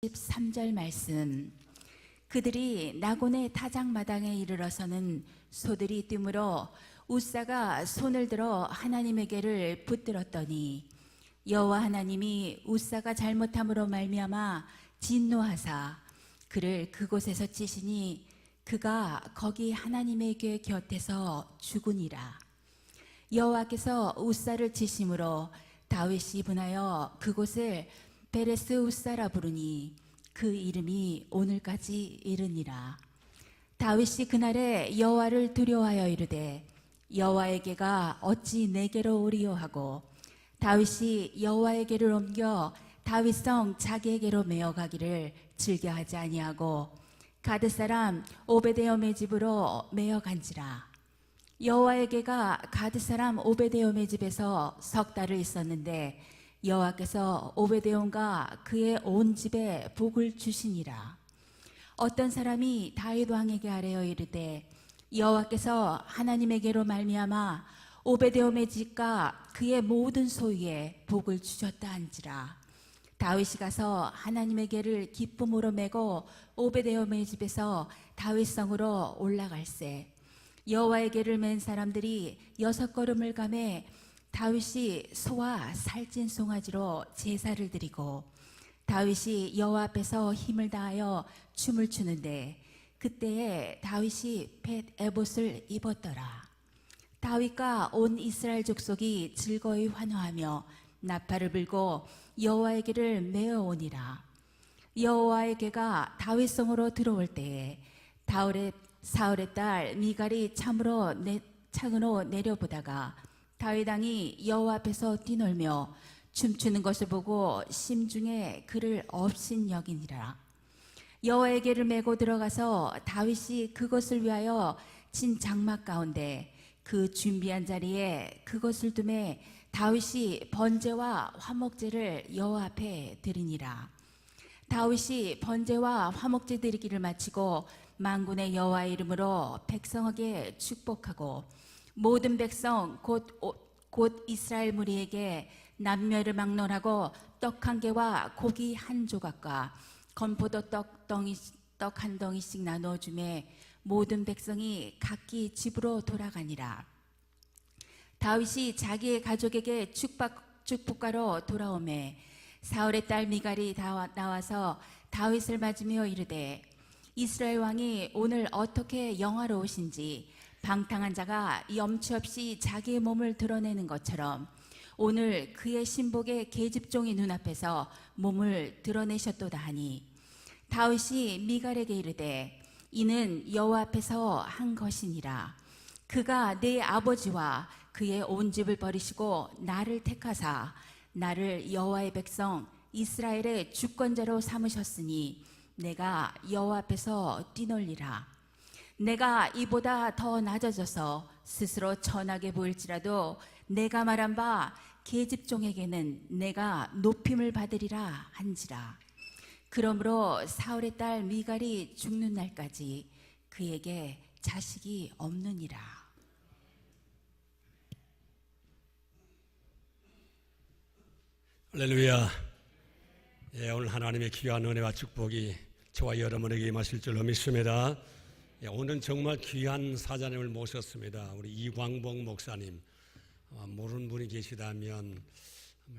13절 말씀. 그들이 나곤의 타작마당에 이르러서는 소들이 뛰므로 웃사가 손을 들어 하나님에게를 붙들었더니 여호와 하나님이 웃사가 잘못함으로 말미암아 진노하사 그를 그곳에서 치시니 그가 거기 하나님의 곁에서 죽으니라. 여호와께서 웃사를 치심으로 다윗이 분하여 그곳을 베레스 웃사라 부르니 그 이름이 오늘까지 이르니라. 다윗이 그날에 여호와를 두려워하여 이르되 여호와에게가 어찌 내게로 오리요 하고 다윗이 여호와에게를 옮겨 다윗성 자기에게로 메어가기를 즐겨하지 아니하고 가드 사람 오베데돔의 집으로 메어간지라. 여호와에게가 가드 사람 오베데돔의 집에서 석 달을 있었는데 여호와께서 오베데돔과 그의 온 집에 복을 주시니라. 어떤 사람이 다윗 왕에게 아뢰어 이르되 여호와께서 하나님에게로 말미암아 오베데돔의 집과 그의 모든 소유에 복을 주셨다 한지라. 다윗이 가서 하나님에게를 기쁨으로 메고 오베데돔의 집에서 다윗성으로 올라갈새 여호와에게를 맨 사람들이 6걸음을 가매 다윗이 소와 살찐 송아지로 제사를 드리고 다윗이 여호와 앞에서 힘을 다하여 춤을 추는데 그때에 다윗이 벳 에봇을 입었더라. 다윗과 온 이스라엘 족속이 즐거이 환호하며 나팔을 불고 여호와에게를 메어오니라. 여호와에게가 다윗성으로 들어올 때에 사울의 딸 미갈이 창으로 내려보다가 다윗 왕이 여호와 앞에서 뛰놀며 춤추는 것을 보고 심중에 그를 업신여기니라. 여호와에게를 메고 들어가서 다윗이 그것을 위하여 친 장막 가운데 그 준비한 자리에 그것을 두매 다윗이 번제와 화목제를 여호와 앞에 드리니라. 다윗이 번제와 화목제 드리기를 마치고 만군의 여호와의 이름으로 백성에게 축복하고 모든 백성 곧 이스라엘 무리에게 남녀를 막론하고 떡 한 개와 고기 한 조각과 건포도 떡 한 덩이씩 나누어주매 모든 백성이 각기 집으로 돌아가니라. 다윗이 자기의 가족에게 축복가로 돌아오매 사울의 딸 미갈이 나와서 다윗을 맞으며 이르되 이스라엘 왕이 오늘 어떻게 영화로우신지 방탕한 자가 염치 없이 자기의 몸을 드러내는 것처럼 오늘 그의 신복의 계집종의 눈앞에서 몸을 드러내셨도다 하니 다윗이 미갈에게 이르되 이는 여호와 앞에서 한 것이니라. 그가 내 아버지와 그의 온 집을 버리시고 나를 택하사 나를 여호와의 백성 이스라엘의 주권자로 삼으셨으니 내가 여호와 앞에서 뛰놀리라. 내가 이보다 더 낮아져서 스스로 천하게 보일지라도 내가 말한 바 계집종에게는 내가 높임을 받으리라 한지라. 그러므로 사울의 딸 미갈이 죽는 날까지 그에게 자식이 없느니라. 할렐루야. 오늘 하나님의 귀한 은혜와 축복이 저와 여러분에게 임하실 줄로 믿습니다. 오늘은 정말 귀한 사자님을 모셨습니다. 우리 이광복 목사님. 모르는 분이 계시다면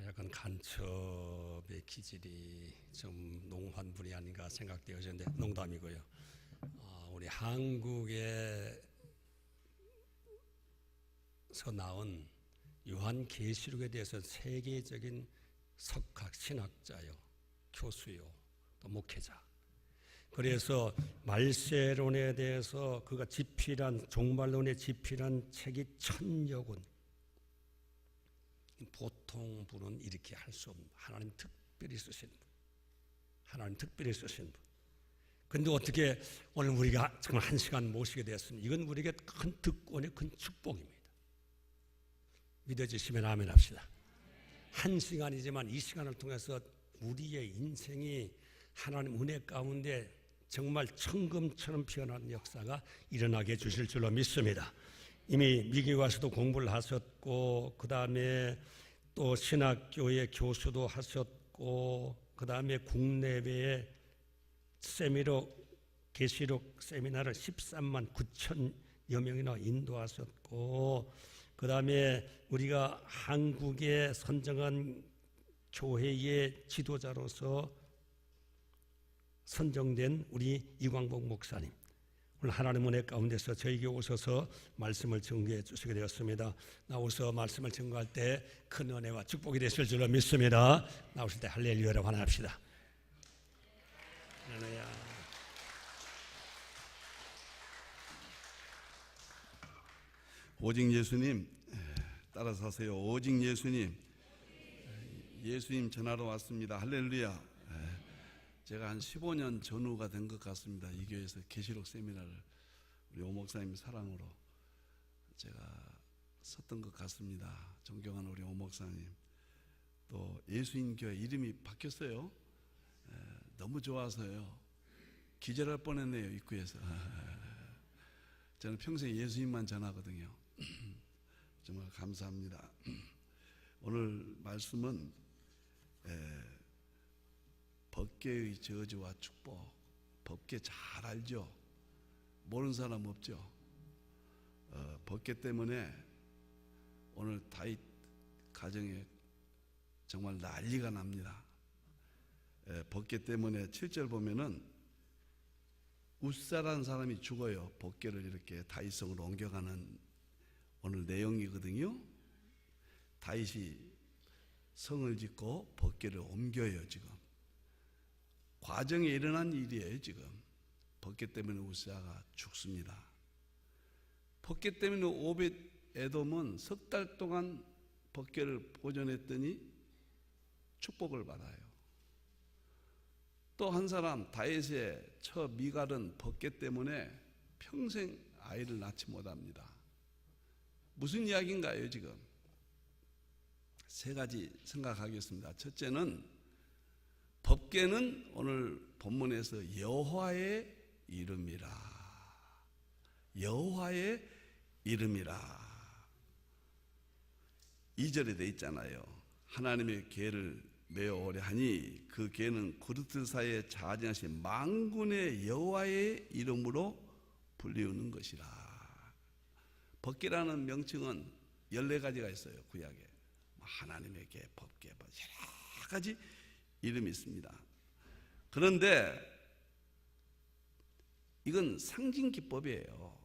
약간 간첩의 기질이 좀 농후한 분이 아닌가 생각되어지는데 농담이고요. 우리 한국에서 나온 요한계시록에 대해서 세계적인 석학, 신학자요, 교수요, 또 목회자. 그래서 말세론에 대해서 그가 집필한 종말론에 집필한 책이 1000여 권. 보통 분은 이렇게 할 수 없는 하나님 특별히 쓰신 분. 하나님 특별히 쓰신 분. 그런데 어떻게 오늘 우리가 정말 한 시간 모시게 되었습니다. 이건 우리에게 큰 특권의 큰 축복입니다. 믿어지시면 아멘 합시다. 한 시간이지만 이 시간을 통해서 우리의 인생이 하나님 은혜 가운데 정말 천금처럼 피어나는 역사가 일어나게 해주실 줄로 믿습니다. 이미 미국에 와서도 공부를 하셨고 그 다음에 또 신학교의 교수도 하셨고 그 다음에 국내외에 계시록 세미나를 13만 9천여 명이나 인도하셨고, 그 다음에 우리가 한국에 선정한 교회의 지도자로서 선정된 우리 이광복 목사님, 오늘 하나님 은혜 가운데서 저에게 오셔서 말씀을 증거해 주시게 되었습니다. 나오셔서 말씀을 증거할 때 큰 은혜와 축복이 되실 줄로 믿습니다. 나오실 때 할렐루야라고 환호합시다. 할렐루야. 오직 예수님 따라서 하세요. 오직 예수님. 예수님 전하러 왔습니다. 할렐루야. 제가 한 15년 전후가 된 것 같습니다. 이 교회에서 계시록 세미나를 우리 오 목사님 사랑으로 제가 섰던 것 같습니다. 존경하는 우리 오 목사님, 또 예수인 교회 이름이 바뀌었어요. 너무 좋아서요. 기절할 뻔했네요, 입구에서. 저는 평생 예수님만 전하거든요. 정말 감사합니다. 오늘 말씀은 법궤의 저주와 축복. 법궤 잘 알죠? 모르는 사람 없죠? 법궤 때문에 오늘 다윗 가정에 정말 난리가 납니다. 법궤 때문에 7절 보면은 웃사라는 사람이 죽어요. 법궤를 이렇게 다윗성으로 옮겨가는 오늘 내용이거든요. 다윗이 성을 짓고 법궤를 옮겨요. 지금 과정에 일어난 일이에요. 지금 법궤 때문에 웃사가 죽습니다. 법궤 때문에 오벳 에돔은 석 달 동안 법궤를 보존했더니 축복을 받아요. 또 한 사람 다윗의 처 미갈은 법궤 때문에 평생 아이를 낳지 못합니다. 무슨 이야기인가요? 지금 세 가지 생각하겠습니다. 첫째는 법궤는 오늘 본문에서 여호와의 이름이라. 여호와의 이름이라. 2절에 돼 있잖아요. 하나님의 궤를 메어 오래 하니 그 궤는 그릇들 사이에 자정하신 만군의 여호와의 이름으로 불리우는 것이라. 법궤라는 명칭은 14가지가 있어요. 구약에 하나님의 궤, 법궤, 여러 가지 이름이 있습니다. 그런데 이건 상징 기법이에요.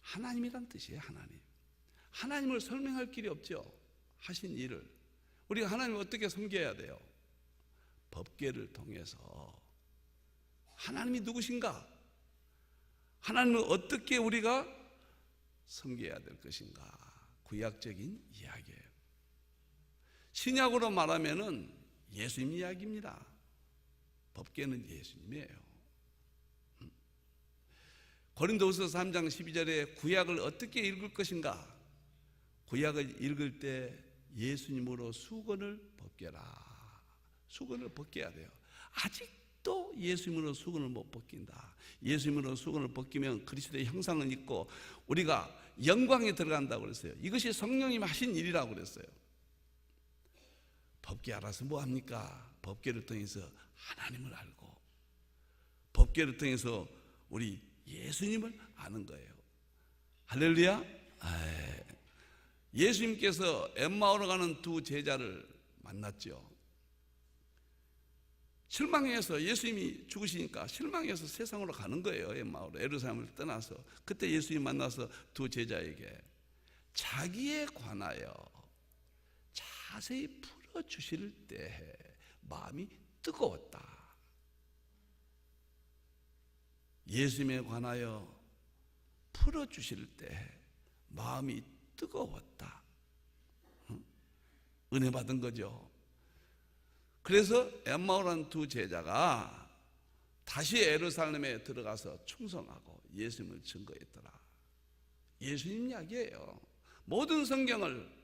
하나님이란 뜻이에요. 하나님을 설명할 길이 없죠. 하신 일을 우리가 하나님을 어떻게 섬겨야 돼요? 법궤를 통해서. 하나님이 누구신가? 하나님을 어떻게 우리가 섬겨야 될 것인가? 구약적인 이야기예요. 신약으로 말하면은 예수님 이야기입니다. 법궤는 예수님이에요. 고린도후서 3장 12절에 구약을 어떻게 읽을 것인가? 구약을 읽을 때 예수님으로 수건을 벗겨라. 수건을 벗겨야 돼요. 아직도 예수님으로 수건을 못 벗긴다. 예수님으로 수건을 벗기면 그리스도의 형상은 있고 우리가 영광에 들어간다고 그랬어요. 이것이 성령님 하신 일이라고 그랬어요. 법궤 알아서 뭐합니까? 법궤를 통해서 하나님을 알고 법궤를 통해서 우리 예수님을 아는 거예요. 할렐루야. 예수님께서 엠마오로 가는 두 제자를 만났죠. 실망해서 예수님이 죽으시니까 실망해서 세상으로 가는 거예요. 엠마오로 예루살렘을 떠나서. 그때 예수님 만나서 두 제자에게 자기에 관하여 자세히 풀어주실 때 마음이 뜨거웠다. 예수님에 관하여 풀어주실 때 마음이 뜨거웠다. 은혜 받은 거죠. 그래서 엠마오라는 두 제자가 다시 예루살렘에 들어가서 충성하고 예수님을 증거했더라. 예수님 이야기예요. 모든 성경을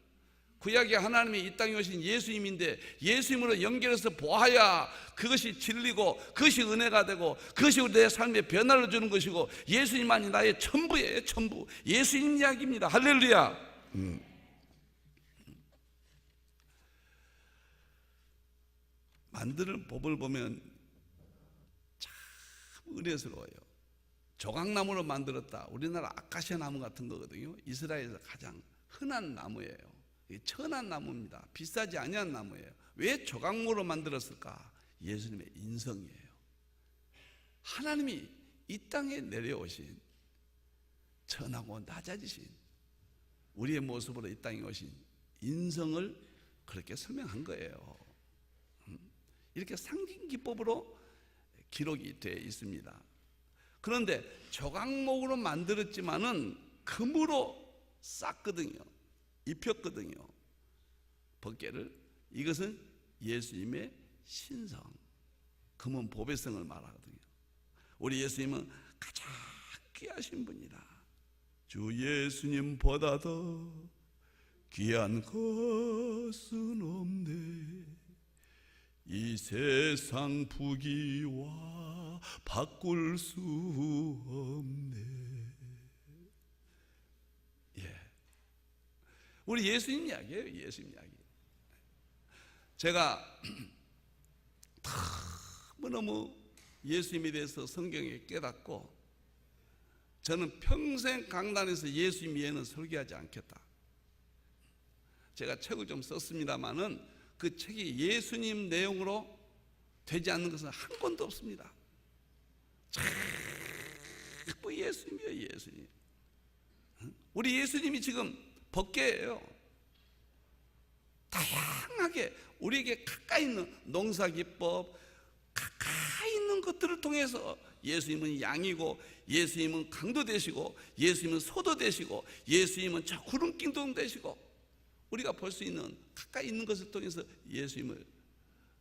구약에 하나님이 이 땅에 오신 예수님인데 예수님으로 연결해서 보아야 그것이 진리고 그것이 은혜가 되고 그것이 내 삶에 변화를 주는 것이고 예수님만이 나의 전부예요. 전부. 예수님 이야기입니다. 할렐루야. 만드는 법을 보면 참 은혜스러워요. 조각나무로 만들었다. 우리나라 아카시아 나무 같은 거거든요. 이스라엘에서 가장 흔한 나무예요. 천한 나무입니다. 비싸지 아니한 나무예요. 왜 조각모로 만들었을까? 예수님의 인성이에요. 하나님이 이 땅에 내려오신, 천하고 낮아지신 우리의 모습으로 이 땅에 오신 인성을 그렇게 설명한 거예요. 이렇게 상징기법으로 기록이 되어 있습니다. 그런데 조각목으로 만들었지만은 금으로 쌌거든요. 입혔거든요. 법궤를. 이것은 예수님의 신성, 금은 보배성을 말하거든요. 우리 예수님은 가장 귀하신 분이라. 주 예수님보다 더 귀한 것은 없네. 이 세상 부귀와 바꿀 수 없네. 예, 우리 예수님 이야기예요. 예수님 이야기. 제가 너무너무 예수님에 대해서 성경에 깨닫고, 저는 평생 강단에서 예수님 외에는 설교하지 않겠다. 제가 책을 좀 썼습니다마는 그 책이 예수님 내용으로 되지 않는 것은 한 권도 없습니다. 자꾸 예수님이에요. 예수님. 우리 예수님이 지금 법궤예요. 다양하게 우리에게 가까이 있는 농사기법, 가까이 있는 것들을 통해서 예수님은 양이고, 예수님은 강도 되시고, 예수님은 소도 되시고, 예수님은 저 구름기둥 되시고, 우리가 볼 수 있는 가까이 있는 것을 통해서 예수님을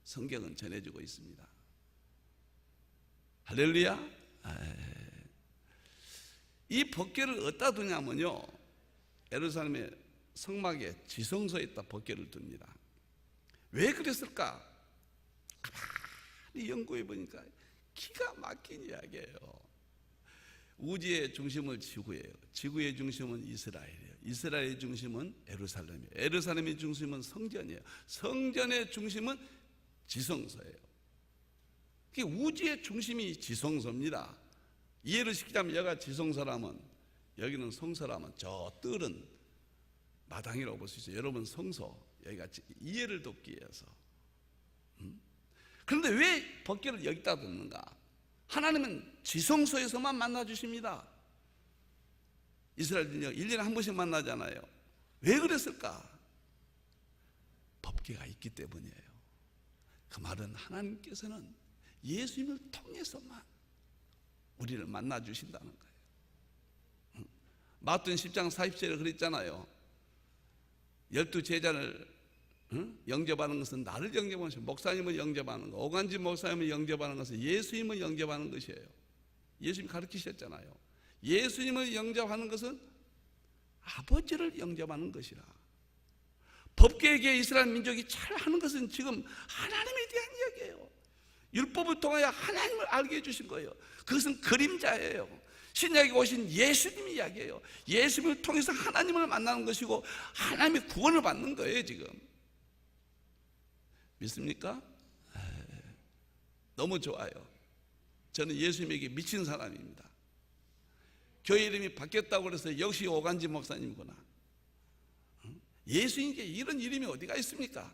성경은 전해주고 있습니다. 할렐루야. 이 법궤를 어디다 두냐면요, 예루살렘의 성막에 지성소에 있다 법궤를 둡니다. 왜 그랬을까? 가만히 연구해 보니까 기가 막힌 이야기예요. 우주의 중심은 지구예요. 지구의 중심은 이스라엘이에요. 이스라엘의 중심은 예루살렘이에요. 예루살렘의 중심은 성전이에요. 성전의 중심은 지성소예요. 우주의 중심이 지성소입니다. 이해를 시키자면, 여기가 지성소라면, 여기는 성소라면 저 뜰은 마당이라고 볼 수 있어요. 여러분 성소, 여기가 이해를 돕기 위해서. 그런데 왜 법궤를 여기다 뒀는가? 하나님은 지성소에서만 만나주십니다. 이스라엘은요 1년에 한 번씩 만나잖아요. 왜 그랬을까? 법궤가 있기 때문이에요. 그 말은 하나님께서는 예수님을 통해서만 우리를 만나주신다는 거예요. 마태복음 10장 40절에 그랬잖아요. 12제자를 영접하는 것은 나를 영접하는 것이고, 목사님을 영접하는 것, 오간지 목사님을 영접하는 것은 예수님을 영접하는 것이에요. 예수님이 가르치셨잖아요. 예수님을 영접하는 것은 아버지를 영접하는 것이라. 법궤에게 이스라엘 민족이 잘 하는 것은 지금 하나님에 대한 이야기예요. 율법을 통하여 하나님을 알게 해주신 거예요. 그것은 그림자예요. 신약에 오신 예수님 이야기예요. 예수님을 통해서 하나님을 만나는 것이고, 하나님의 구원을 받는 거예요. 지금 믿습니까? 너무 좋아요. 저는 예수님에게 미친 사람입니다. 교회 이름이 바뀌었다고 그래서 역시 오간지 목사님이구나. 예수님께 이런 이름이 어디가 있습니까?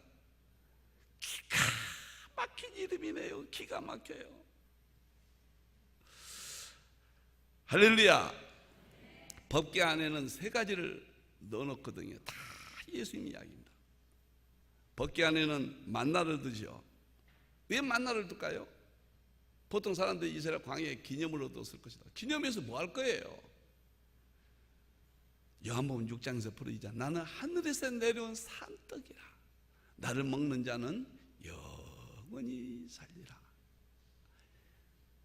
기가 막힌 이름이네요. 기가 막혀요. 할렐루야. 법궤 안에는 세 가지를 넣어놓거든요. 다 예수님 이야기입니다. 법궤 안에는 만나를 두죠. 왜 만나를 둘까요? 보통 사람들이 이스라엘 광야에 기념으로 뒀을 것이다. 기념해서 뭐 할 거예요? 요한복음 6장에서 부르짖자. 나는 하늘에서 내려온 산떡이라. 나를 먹는 자는 영원히 살리라.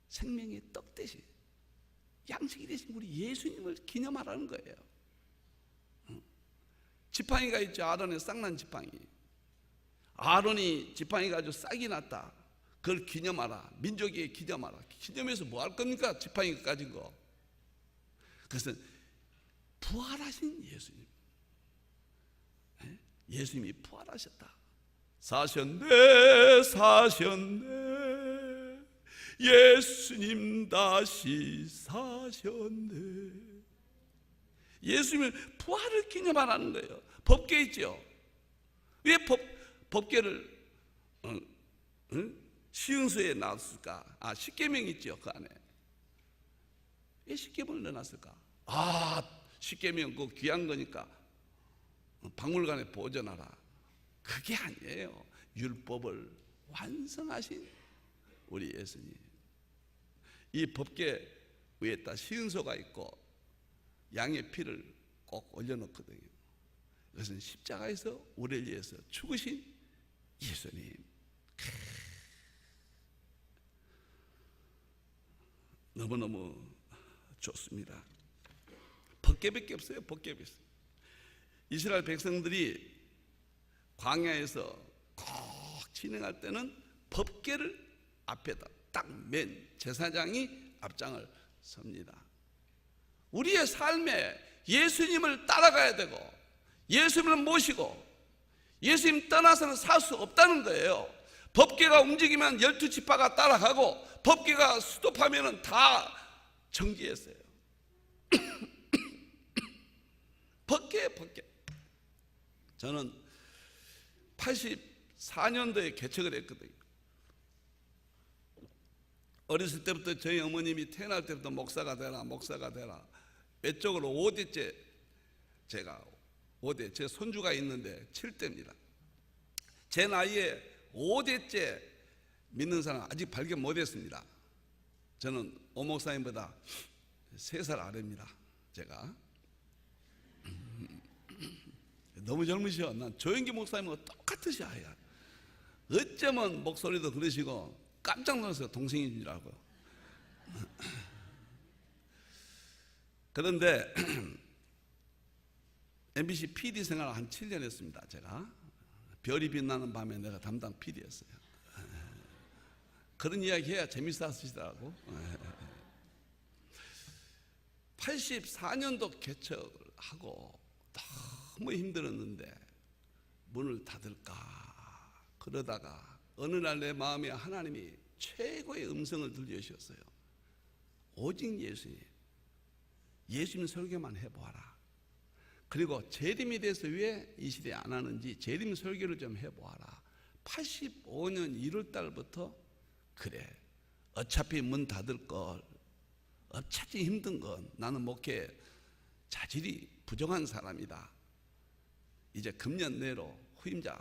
생명의 떡 대신, 양식이 되신 우리 예수님을 기념하라는 거예요. 지팡이가 있죠. 아론의 쌍난 지팡이. 아론이 지팡이 가지고 싹이 났다. 그걸 기념하라. 민족에게 기념하라. 기념해서 뭐 할 겁니까? 지팡이가 가진 거. 그것은 부활하신 예수님. 예수님이 부활하셨다. 사셨네 사셨네 예수님 다시 사셨네. 예수님의 부활을 기념하라는 거예요. 법궤 있죠. 왜 법궤를 시흥소에 놨을까? 십계명 있죠. 그 안에 왜 십계명을 넣어놨을까? 십계명 그 귀한 거니까 박물관에 보존하라. 그게 아니에요. 율법을 완성하신 우리 예수님. 이 법궤 위에다 시은소가 있고 양의 피를 꼭 올려놓거든요. 이것은 십자가에서 우리를 위해서 죽으신 예수님. 너무너무 좋습니다. 법궤밖에 없어요. 법궤밖에 없어요. 이스라엘 백성들이 광야에서 꼭 진행할 때는 법궤를 앞에다 딱 맨 제사장이 앞장을 섭니다. 우리의 삶에 예수님을 따라가야 되고 예수님을 모시고 예수님 떠나서는 살 수 없다는 거예요. 법궤가 움직이면 12지파가 따라가고 법궤가 스톱하면 다 정지했어요. 법궤. 저는 84년도에 개척을 했거든요. 어렸을 때부터 저희 어머님이 태어날 때부터 목사가 되라 외적으로 5대째 제가 5대 제 손주가 있는데 7대입니다. 제 나이에 5대째 믿는 사람 아직 발견 못했습니다. 저는 오 목사님보다 3살 아래입니다. 제가 너무 젊으셔. 난 조영기 목사님하고 똑같으시 아야. 어쩌면 목소리도 그러시고 깜짝 놀랐어요. 동생인 줄 알고. 그런데 MBC PD 생활을 한 7년 했습니다. 제가 별이 빛나는 밤에 내가 담당 PD였어요. 그런 이야기 해야 재밌어 하시더라고. 84년도 개척을 하고 너무 힘들었는데 문을 닫을까 그러다가 어느 날 내 마음에 하나님이 최고의 음성을 들려주셨어요. 오직 예수님 설교만 해보아라. 그리고 재림에 대해서 왜 이 시대에 안 하는지 재림 설교를 좀 해보아라. 85년 1월 달부터 그래 어차피 문 닫을 걸 어차피 힘든 건 나는 목회 자질이 부족한 사람이다. 이제 금년 내로 후임자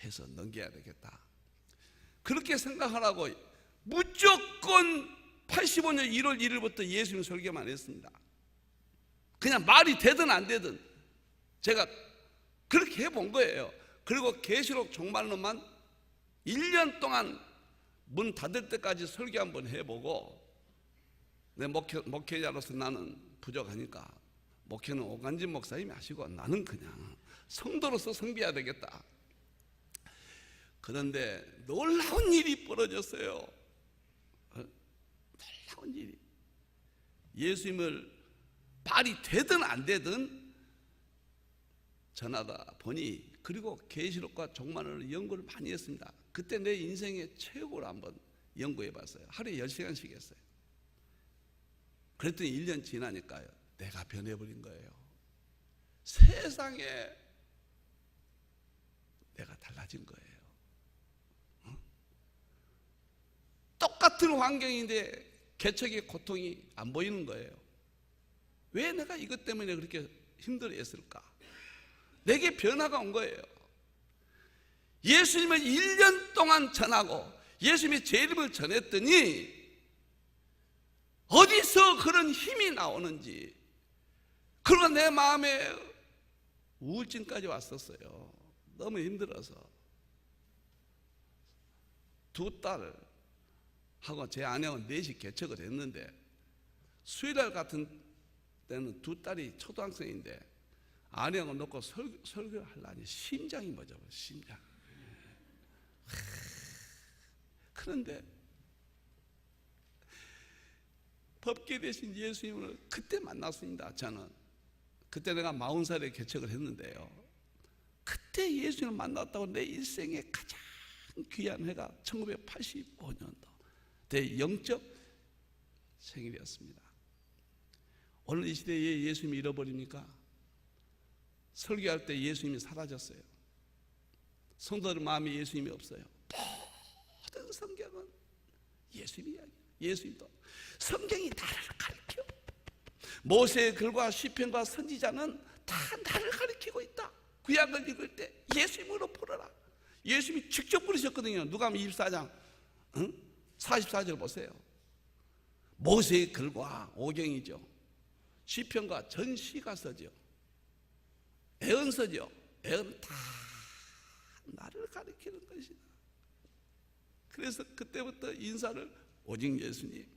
해서 넘겨야 되겠다. 그렇게 생각하라고 무조건 85년 1월 1일부터 예수님 설교만 했습니다. 그냥 말이 되든 안 되든 제가 그렇게 해본 거예요. 그리고 계시록 종말론만 1년 동안 문 닫을 때까지 설교 한번 해보고 내 목회자로서 나는 부족하니까 목회는 오간진 목사님이 하시고 나는 그냥 성도로서 섬겨야 되겠다. 그런데 놀라운 일이 벌어졌어요. 놀라운 일이. 예수님을 말이 되든 안 되든 전하다 보니 그리고 계시록과 종말론을 연구를 많이 했습니다. 그때 내 인생의 최고로 한번 연구해 봤어요. 하루에 10시간씩 했어요. 그랬더니 1년 지나니까요. 내가 변해버린 거예요. 세상에 내가 달라진 거예요. 똑같은 환경인데 개척의 고통이 안 보이는 거예요. 왜 내가 이것 때문에 그렇게 힘들어했을까? 내게 변화가 온 거예요. 예수님을 1년 동안 전하고 예수님의 재림을 전했더니 어디서 그런 힘이 나오는지 그리고 내 마음에 우울증까지 왔었어요. 너무 힘들어서 2딸 하고 제 아내하고 넷이 개척을 했는데 수요일날 같은 때는 2딸이 초등학생인데 아내하고 놓고 설교를 하려니 심장이 멎어요. 심장. 그런데 법궤 대신 예수님을 그때 만났습니다. 저는 그때 내가 40살에 개척을 했는데요. 그때 예수님을 만났다고 내 일생의 가장 귀한 해가 1985년도 내 영적 생일이었습니다. 오늘 이 시대에 예수님이 잃어버립니까? 설교할 때 예수님이 사라졌어요. 성도들 마음에 예수님이 없어요. 모든 성경은 예수님 이야기. 예수님도 성경이 나를 가르쳐. 모세의 글과 시편과 선지자는 다 나를 가르치고 있다. 구약을 읽을 때 예수님으로 풀어라. 예수님이 직접 부르셨거든요. 누가복음 24장 44절 보세요. 모세의 글과 오경이죠. 시편과 전시가서죠. 애언서죠. 애언 다 나를 가리키는 것이다. 그래서 그때부터 인사를 오직 예수님.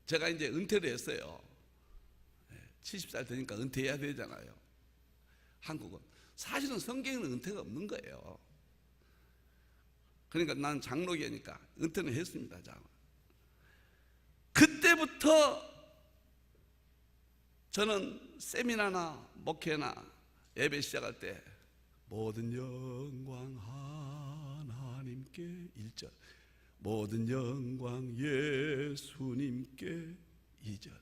제가 이제 은퇴를 했어요. 70살 되니까 은퇴해야 되잖아요. 한국은 사실은 성경에는 은퇴가 없는 거예요. 그러니까 난 장로교니까 은퇴는 했습니다. 그때부터 저는 세미나나 목회나 예배 시작할 때 모든 영광 하나님께 1절, 모든 영광 예수님께 2절,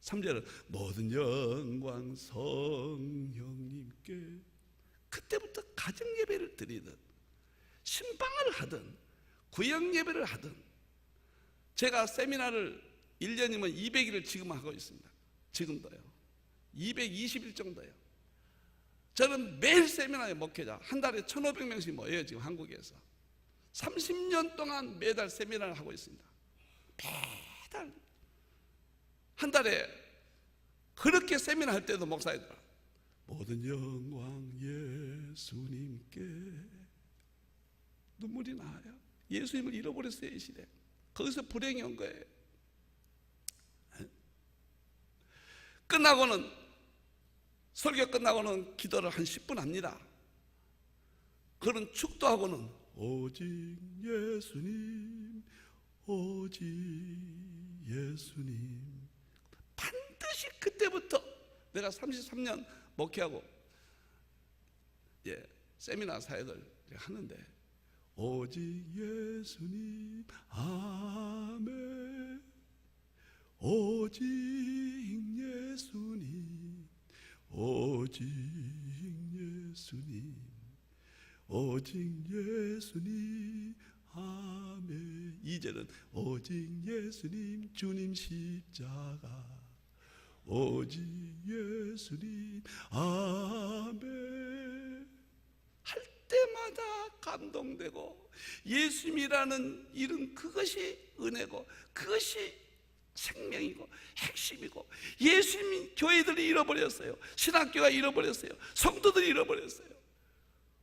3절은 모든 영광 성령님께. 그때부터 가정 예배를 드리든 신방을 하든 구역 예배를 하든 제가 세미나를 1년이면 200일을 지금 하고 있습니다. 지금도요. 220일 정도요. 저는 매일 세미나에 목회자 한 달에 1,500명씩 모여요. 지금 한국에서 30년 동안 매달 세미나를 하고 있습니다. 매달 한 달에 그렇게 세미나 할 때도 목사님들 모든 영광 예수님께. 눈물이 나요. 예수님을 잃어버렸어요. 이 시대. 거기서 불행이 온 거예요. 끝나고는 설교 끝나고는 기도를 한 10분 합니다. 그런 축도하고는 오직 예수님, 오직 예수님. 반드시 그때부터 내가 33년 목회하고 세미나 사역을 하는데 오직 예수님, 아멘. 오직 예수님, 오직 예수님, 오직 예수님, 아멘. 2절은 오직 예수님, 주님 십자가, 오직 예수님, 아멘. 할 때마다 감동되고 예수님이라는 이름, 그것이 은혜고 그것이 생명이고 핵심이고. 예수님이 교회들이 잃어버렸어요. 신학교가 잃어버렸어요. 성도들이 잃어버렸어요.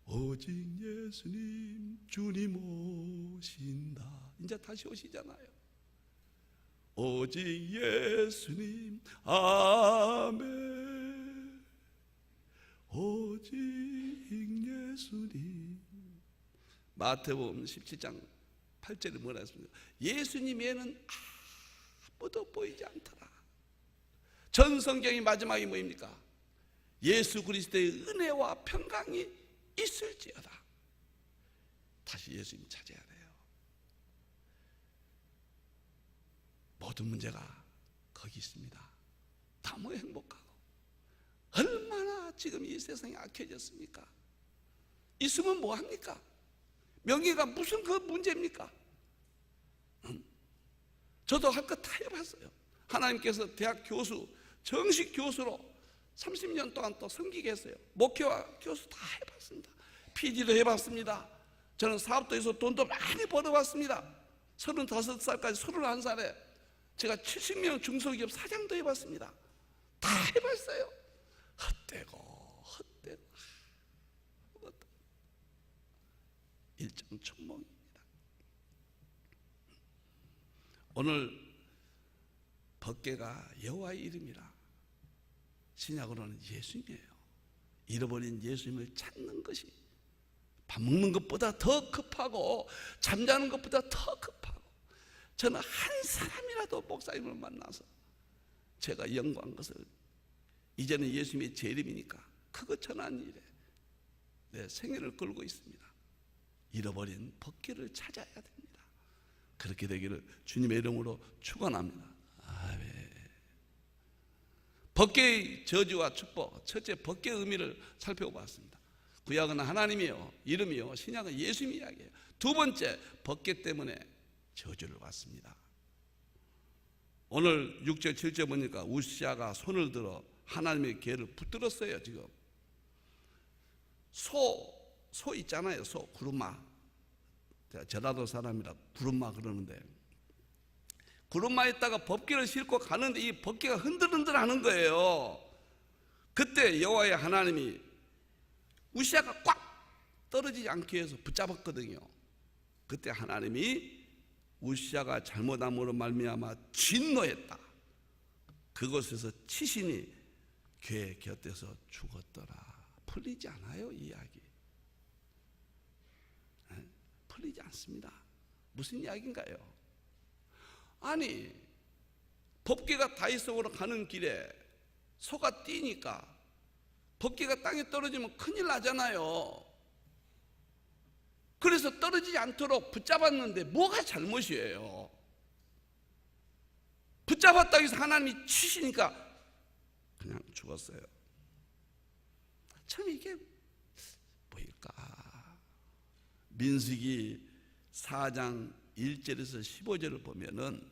오직 예수님, 주님 오신다. 이제 다시 오시잖아요. 오직 예수님, 아멘. 오직 예수님. 마태복음 17장 8절에 뭐라 했습니까? 예수님 외에는 아무도 보이지 않더라. 전 성경이 마지막이 뭐입니까? 예수 그리스도의 은혜와 평강이 있을지어다. 다시 예수님 찾아야 돼요. 모든 문제가 거기 있습니다. 너무 행복하고 얼마나 지금 이 세상이 악해졌습니까? 있으면 뭐합니까? 명예가 무슨 그 문제입니까? 저도 할 거 다 해봤어요. 하나님께서 대학 교수, 정식 교수로 30년 동안 또 섬기게 했어요. 목회와 교수 다 해봤습니다. PD도 해봤습니다. 저는 사업도 해서 돈도 많이 벌어봤습니다. 35살까지 31살에 제가 70명 중소기업 사장도 해봤습니다. 다 해봤어요. 헛되고 일정천몽입니다. 오늘 법궤가 여호와의 이름이라. 신약으로는 예수님이에요. 잃어버린 예수님을 찾는 것이 밥 먹는 것보다 더 급하고 잠자는 것보다 더 급하고. 저는 한 사람이라도 목사님을 만나서 제가 영광한 것을, 이제는 예수님의 제 이름이니까 크고 천한 일에 내 생애를 걸고 있습니다. 잃어버린 법궤를 찾아야 됩니다. 그렇게 되기를 주님의 이름으로 축원합니다. 아멘. 법궤의 저주와 축복, 첫째 법궤의 의미를 살펴보았습니다. 구약은 하나님이요 이름이요, 신약은 예수님 이야기예요. 두 번째, 법궤 때문에 저주를 받습니다. 오늘 6절 7절 보니까 우시아가 손을 들어 하나님의 궤를 붙들었어요. 지금 소 있잖아요. 소 구름마. 제가 전라도 사람이라 구름마 그러는데, 구름마에다가 법궤를 싣고 가는데 이 법궤가 흔들흔들 하는 거예요. 그때 여호와의 하나님이 우시아가 꽉 떨어지지 않기 위해서 붙잡았거든요. 그때 하나님이 우시아가 잘못함으로 말미암아 진노했다. 그곳에서 치신이 궤 곁에서 죽었더라. 풀리지 않아요, 이 이야기. 풀리지 않습니다. 무슨 이야기인가요? 아니, 법궤가 다윗성으로 가는 길에 소가 뛰니까 법궤가 땅에 떨어지면 큰일 나잖아요. 그래서 떨어지지 않도록 붙잡았는데 뭐가 잘못이에요? 붙잡았다고 해서 하나님이 치시니까 그냥 죽었어요. 참 이게 뭐일까? 민수기 4장 1절에서 15절을 보면은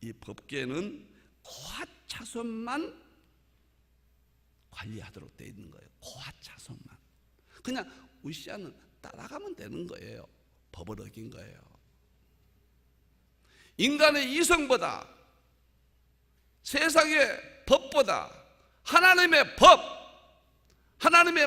이 법궤는 고핫 자손만 관리하도록 되어 있는 거예요. 고핫 자손만. 그냥 우시아는 따라가면 되는 거예요. 법을 어긴 거예요. 인간의 이성보다, 세상의 법보다 하나님의 법, 하나님의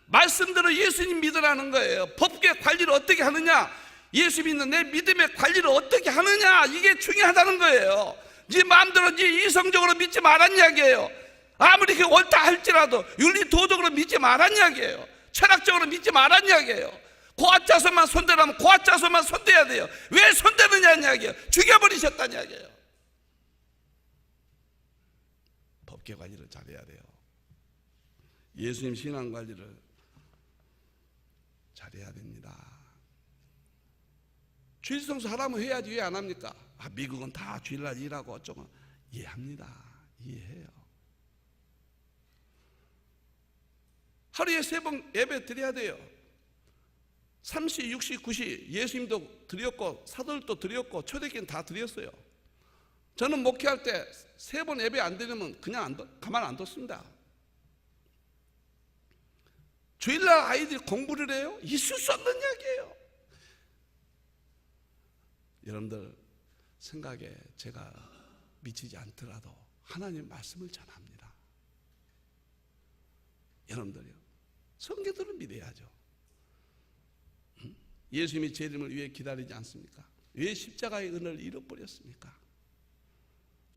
말씀대로 예수님 믿으라는 거예요. 법궤 관리를 어떻게 하느냐, 예수 믿는 내 믿음의 관리를 어떻게 하느냐, 이게 중요하다는 거예요. 네 마음대로 네 이성적으로 믿지 말란 이야기예요. 아무리 그 옳다 할지라도 윤리 도덕으로 믿지 말란 이야기예요. 철학적으로 믿지 말란 이야기예요. 고아 자손만 손대라면 고아 자손만 손대야 돼요. 왜 손대느냐는 이야기예요. 죽여버리셨다는 이야기예요. 법궤 관리를 잘해야 돼요. 예수님 신앙 관리를 잘해야 됩니다. 주일 성수 하라면 해야지 왜 안 합니까? 미국은 다 주일날 일하고 어쩌고. 이해합니다. 이해해요. 하루에 3번 예배 드려야 돼요. 3시, 6시, 9시 예수님도 드렸고 사도들도 드렸고 초대교회는 다 드렸어요. 저는 목회할 때 3번 예배 안 드리면 그냥 가만 안 뒀습니다. 주일날 아이들이 공부를 해요? 있을 수 없는 이야기예요. 여러분들 생각에 제가 미치지 않더라도 하나님 말씀을 전합니다. 여러분들요, 성경들을 믿어야죠. 예수님이 제 이름을 위해 기다리지 않습니까? 왜 십자가의 은혜를 잃어버렸습니까?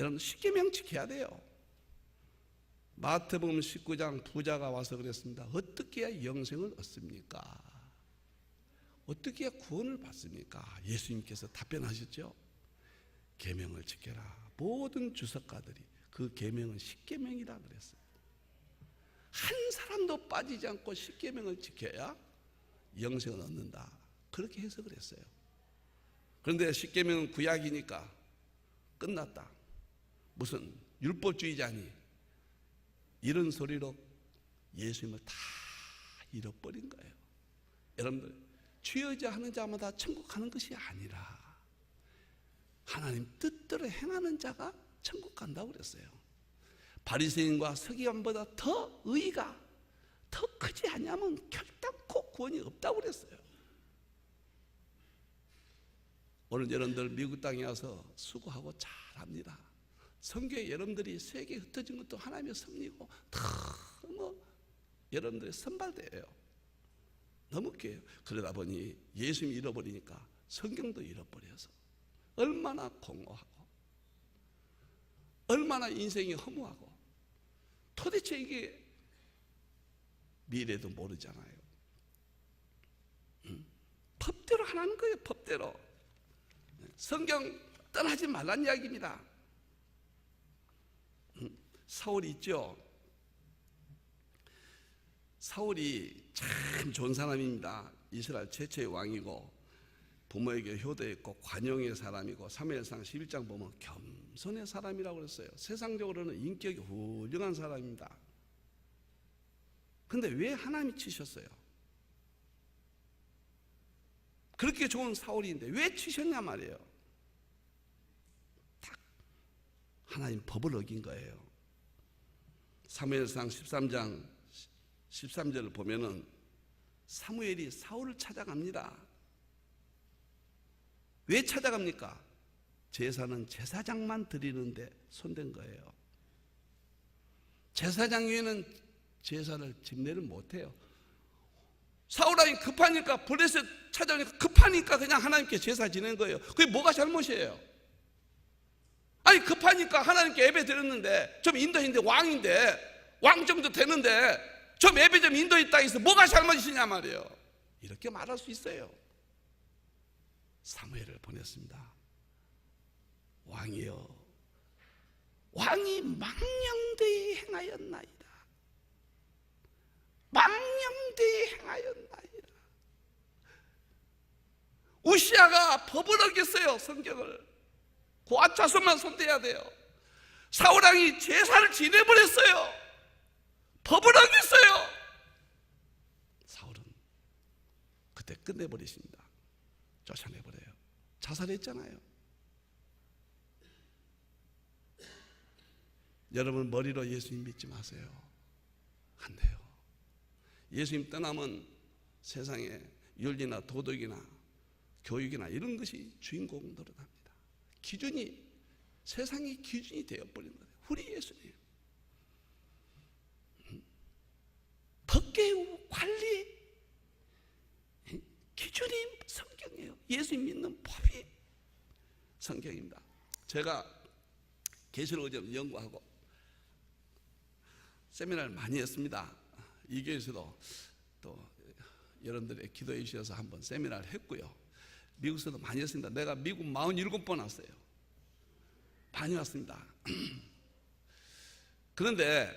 여러분 십계명 지켜야 돼요. 마태복음 19장 부자가 와서 그랬습니다. 어떻게 해야 영생을 얻습니까? 어떻게 해야 구원을 받습니까? 예수님께서 답변하셨죠. 계명을 지켜라. 모든 주석가들이 그 계명은 십계명이라 그랬어요. 한 사람도 빠지지 않고 십계명을 지켜야 영생을 얻는다. 그렇게 해석을 했어요. 그런데 십계명은 구약이니까 끝났다. 무슨 율법주의자니 이런 소리로 예수님을 다 잃어버린 거예요. 여러분들 죄의자 하는 자마다 천국 가는 것이 아니라 하나님 뜻대로 행하는 자가 천국 간다고 그랬어요. 바리새인과 서기관보다 더 의가 더 크지 않냐면 결단코 구원이 없다고 그랬어요. 오늘 여러분들 미국 땅에 와서 수고하고 잘합니다. 성교에 여러분들이 세계에 흩어진 것도 하나님의 섭리고 너무 여러분들의 선발대예요. 너무 귀해요. 그러다 보니 예수님 잃어버리니까 성경도 잃어버려서 얼마나 공허하고 얼마나 인생이 허무하고 도대체 이게 미래도 모르잖아요. 법대로 하라는 거예요. 법대로. 성경 떠나지 말란 이야기입니다. 사울이 있죠. 사울이 참 좋은 사람입니다. 이스라엘 최초의 왕이고 부모에게 효도했고 관용의 사람이고 사무엘상 11장 보면 겸손의 사람이라고 그랬어요. 세상적으로는 인격이 훌륭한 사람입니다. 근데 왜 하나님이 치셨어요? 그렇게 좋은 사울인데 왜 치셨냐 말이에요. 딱 하나님 법을 어긴 거예요. 사무엘상 13장 13절을 보면은 사무엘이 사울을 찾아갑니다. 왜 찾아갑니까? 제사는 제사장만 드리는데 손댄 거예요. 제사장 위에는 제사를 집례를 못해요. 사울왕이 급하니까 블레셋 찾아오니까 급하니까 그냥 하나님께 제사 지낸 거예요. 그게 뭐가 잘못이에요? 아니 급하니까 하나님께 예배 드렸는데 좀 인도인데 왕인데 왕 정도 되는데 좀 예배 좀 인도했다 해서 뭐가 잘못이냐 말이에요. 이렇게 말할 수 있어요. 사무엘을 보냈습니다. 왕이여, 왕이 망령되이 행하였나이다. 망령되이 행하였나이다. 우시아가 법을 어겼어요. 성경을 고아차손만 손대야 돼요. 사울왕이 제사를 지내버렸어요. 법을 어겼어요. 사울은 그때 끝내버리십니다. 쫓아내버려요. 자살했잖아요. 여러분 머리로 예수님 믿지 마세요. 안 돼요. 예수님 떠나면 세상에 윤리나 도덕이나 교육이나 이런 것이 주인공 노릇합니다. 기준이 세상의 기준이 되어버린 거예요. 우리 예수님 법계 관리 기준이 성경이에요. 예수님 믿는 법이 성경입니다. 제가 계시록을 좀 연구하고 세미나를 많이 했습니다. 이 교회에서도 또 여러분들의 기도해 주셔서 한번 세미나를 했고요. 미국에서도 많이 했습니다. 내가 미국 47번 왔어요. 많이 왔습니다. 그런데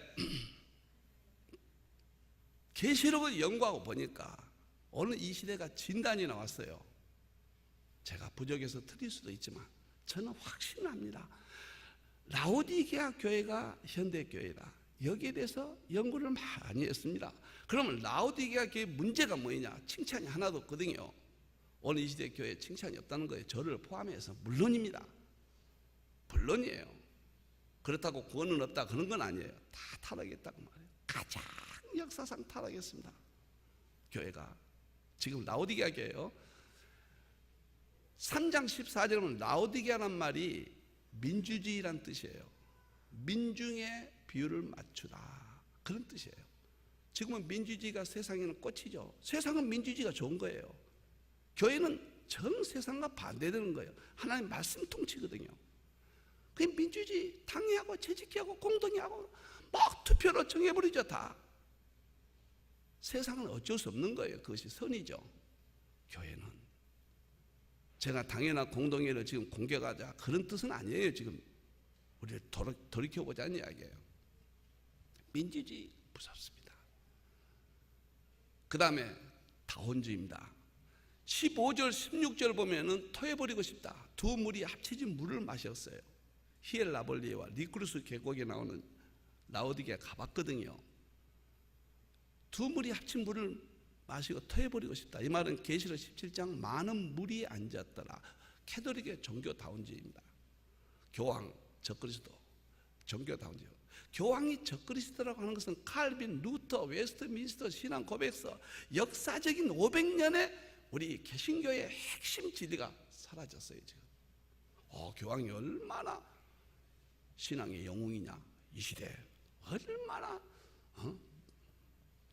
계시록을 연구하고 보니까 오늘 이 시대가 진단이 나왔어요. 제가 부족해서 틀릴 수도 있지만 저는 확신합니다. 라오디게아 교회가 현대교회다. 여기에 대해서 연구를 많이 했습니다. 그러면 라오디게아 교회 문제가 뭐냐? 칭찬이 하나도 없거든요. 오늘 이 시대 교회에 칭찬이 없다는 거예요. 저를 포함해서 물론입니다. 물론이에요. 그렇다고 구원은 없다 그런 건 아니에요. 다 타락했다고 말해요. 가장 역사상 타락했습니다. 교회가 지금 라오디게아 교회예요. 3장 14절에 보면 라오디게아란 말이 민주주의란 뜻이에요. 민중의 비율을 맞추다 그런 뜻이에요. 지금은 민주주의가 세상에는 꽃이죠. 세상은 민주주의가 좋은 거예요. 교회는 정 세상과 반대되는 거예요. 하나님 말씀 통치거든요. 그 민주주의 당회하고 재직회하고 공동회하고 막 투표로 정해버리죠. 다. 세상은 어쩔 수 없는 거예요. 그것이 선이죠. 교회는 제가 당회나 공동회를 지금 공격하자 그런 뜻은 아니에요. 지금 우리를 돌이켜보자는 이야기예요. 민주주의 무섭습니다. 그 다음에 다원주의입니다. 15절 16절 보면은 토해버리고 싶다. 두 물이 합쳐진 물을 마셨어요. 히엘라볼리에와 리크루스 계곡에 나오는 라오디게아 가봤거든요. 두 물이 합친 물을 마시고 토해버리고 싶다. 이 말은 계시록 17장 많은 물이 앉았더라. 캐톨릭의 종교다원주의입니다. 교황, 적그리스도, 종교다원주의. 교황이 적그리스도라고 하는 것은 칼빈, 루터, 웨스트민스터 신앙 고백서 역사적인 500년의 우리 개신교의 핵심 진리가 사라졌어요. 지금 교황이 얼마나 신앙의 영웅이냐, 이 시대에 얼마나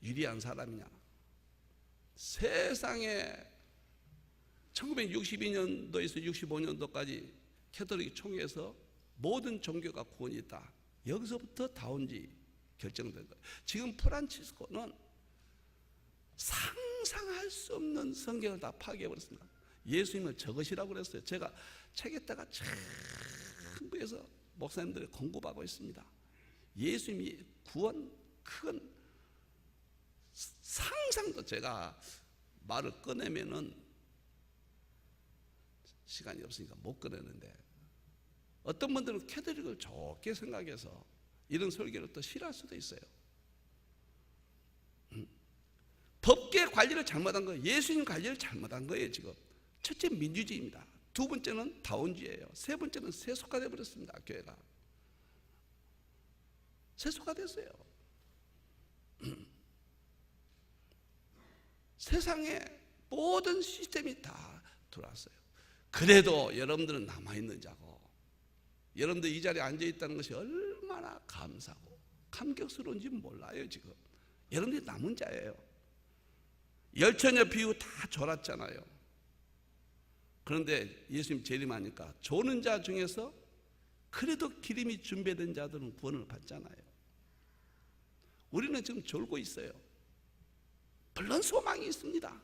유리한 사람이냐. 세상에 1962년도에서 65년도까지 캐톨릭 총회에서 모든 종교가 구원이 있다. 여기서부터 다운지 결정된 거예요. 지금 프란치스코는 상상할 수 없는 성경을 다 파괴해버렸습니다. 예수님은 저것이라고 그랬어요. 제가 책에다가 전부 해서 목사님들이 공부하고 있습니다. 예수님이 구원 큰 상상도 제가 말을 꺼내면은 시간이 없으니까 못 꺼내는데 어떤 분들은 캐톨릭을 좋게 생각해서 이런 설교를 또 싫어할 수도 있어요. 법계 관리를 잘못한 거예요. 예수님 관리를 잘못한 거예요. 지금 첫째 민주주의입니다. 두 번째는 다원주의예요. 세 번째는 세속화돼 버렸습니다. 교회가 세속화됐어요. 세상에 모든 시스템이 다 들어왔어요. 그래도 여러분들은 남아있는 자고 여러분들 이 자리에 앉아있다는 것이 얼마나 감사하고 감격스러운지 몰라요. 지금 여러분들이 남은 자예요. 열처녀 비유 다 졸았잖아요. 그런데 예수님 재림하니까 조는 자 중에서 그래도 기름이 준비된 자들은 구원을 받잖아요. 우리는 지금 졸고 있어요. 물론 소망이 있습니다.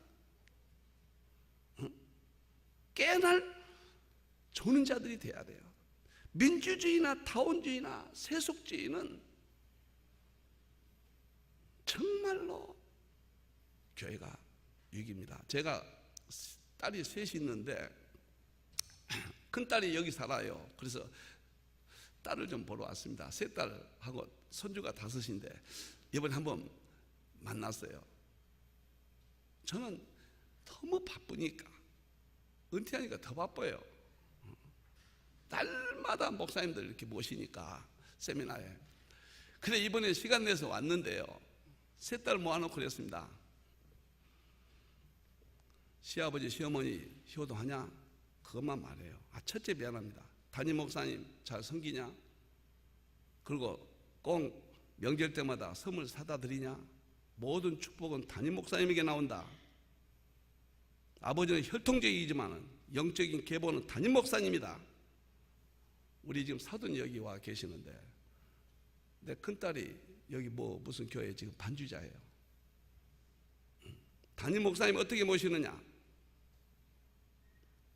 깨어날 조는 자들이 돼야 돼요. 민주주의나 다원주의나 세속주의는 정말로 교회가 위기입니다. 제가 딸이 셋이 있는데 큰딸이 여기 살아요. 그래서 딸을 좀 보러 왔습니다. 세 딸하고 손주가 5인데 이번에 한번 만났어요. 저는 너무 바쁘니까 은퇴하니까 더 바빠요. 날마다 목사님들 이렇게 모시니까 세미나에. 그래 이번에 시간 내서 왔는데요. 세 딸 모아놓고 그랬습니다. 시아버지 시어머니 효도하냐? 그것만 말해요. 첫째 미안합니다. 담임 목사님 잘 섬기냐? 그리고 꼭 명절 때마다 선물 사다 드리냐? 모든 축복은 담임 목사님에게 나온다. 아버지는 혈통적이지만 영적인 계보는 담임 목사님이다. 우리 지금 사돈이 여기 와 계시는데 내 큰딸이 여기 무슨 교회 지금 반주자예요. 담임 목사님 어떻게 모시느냐?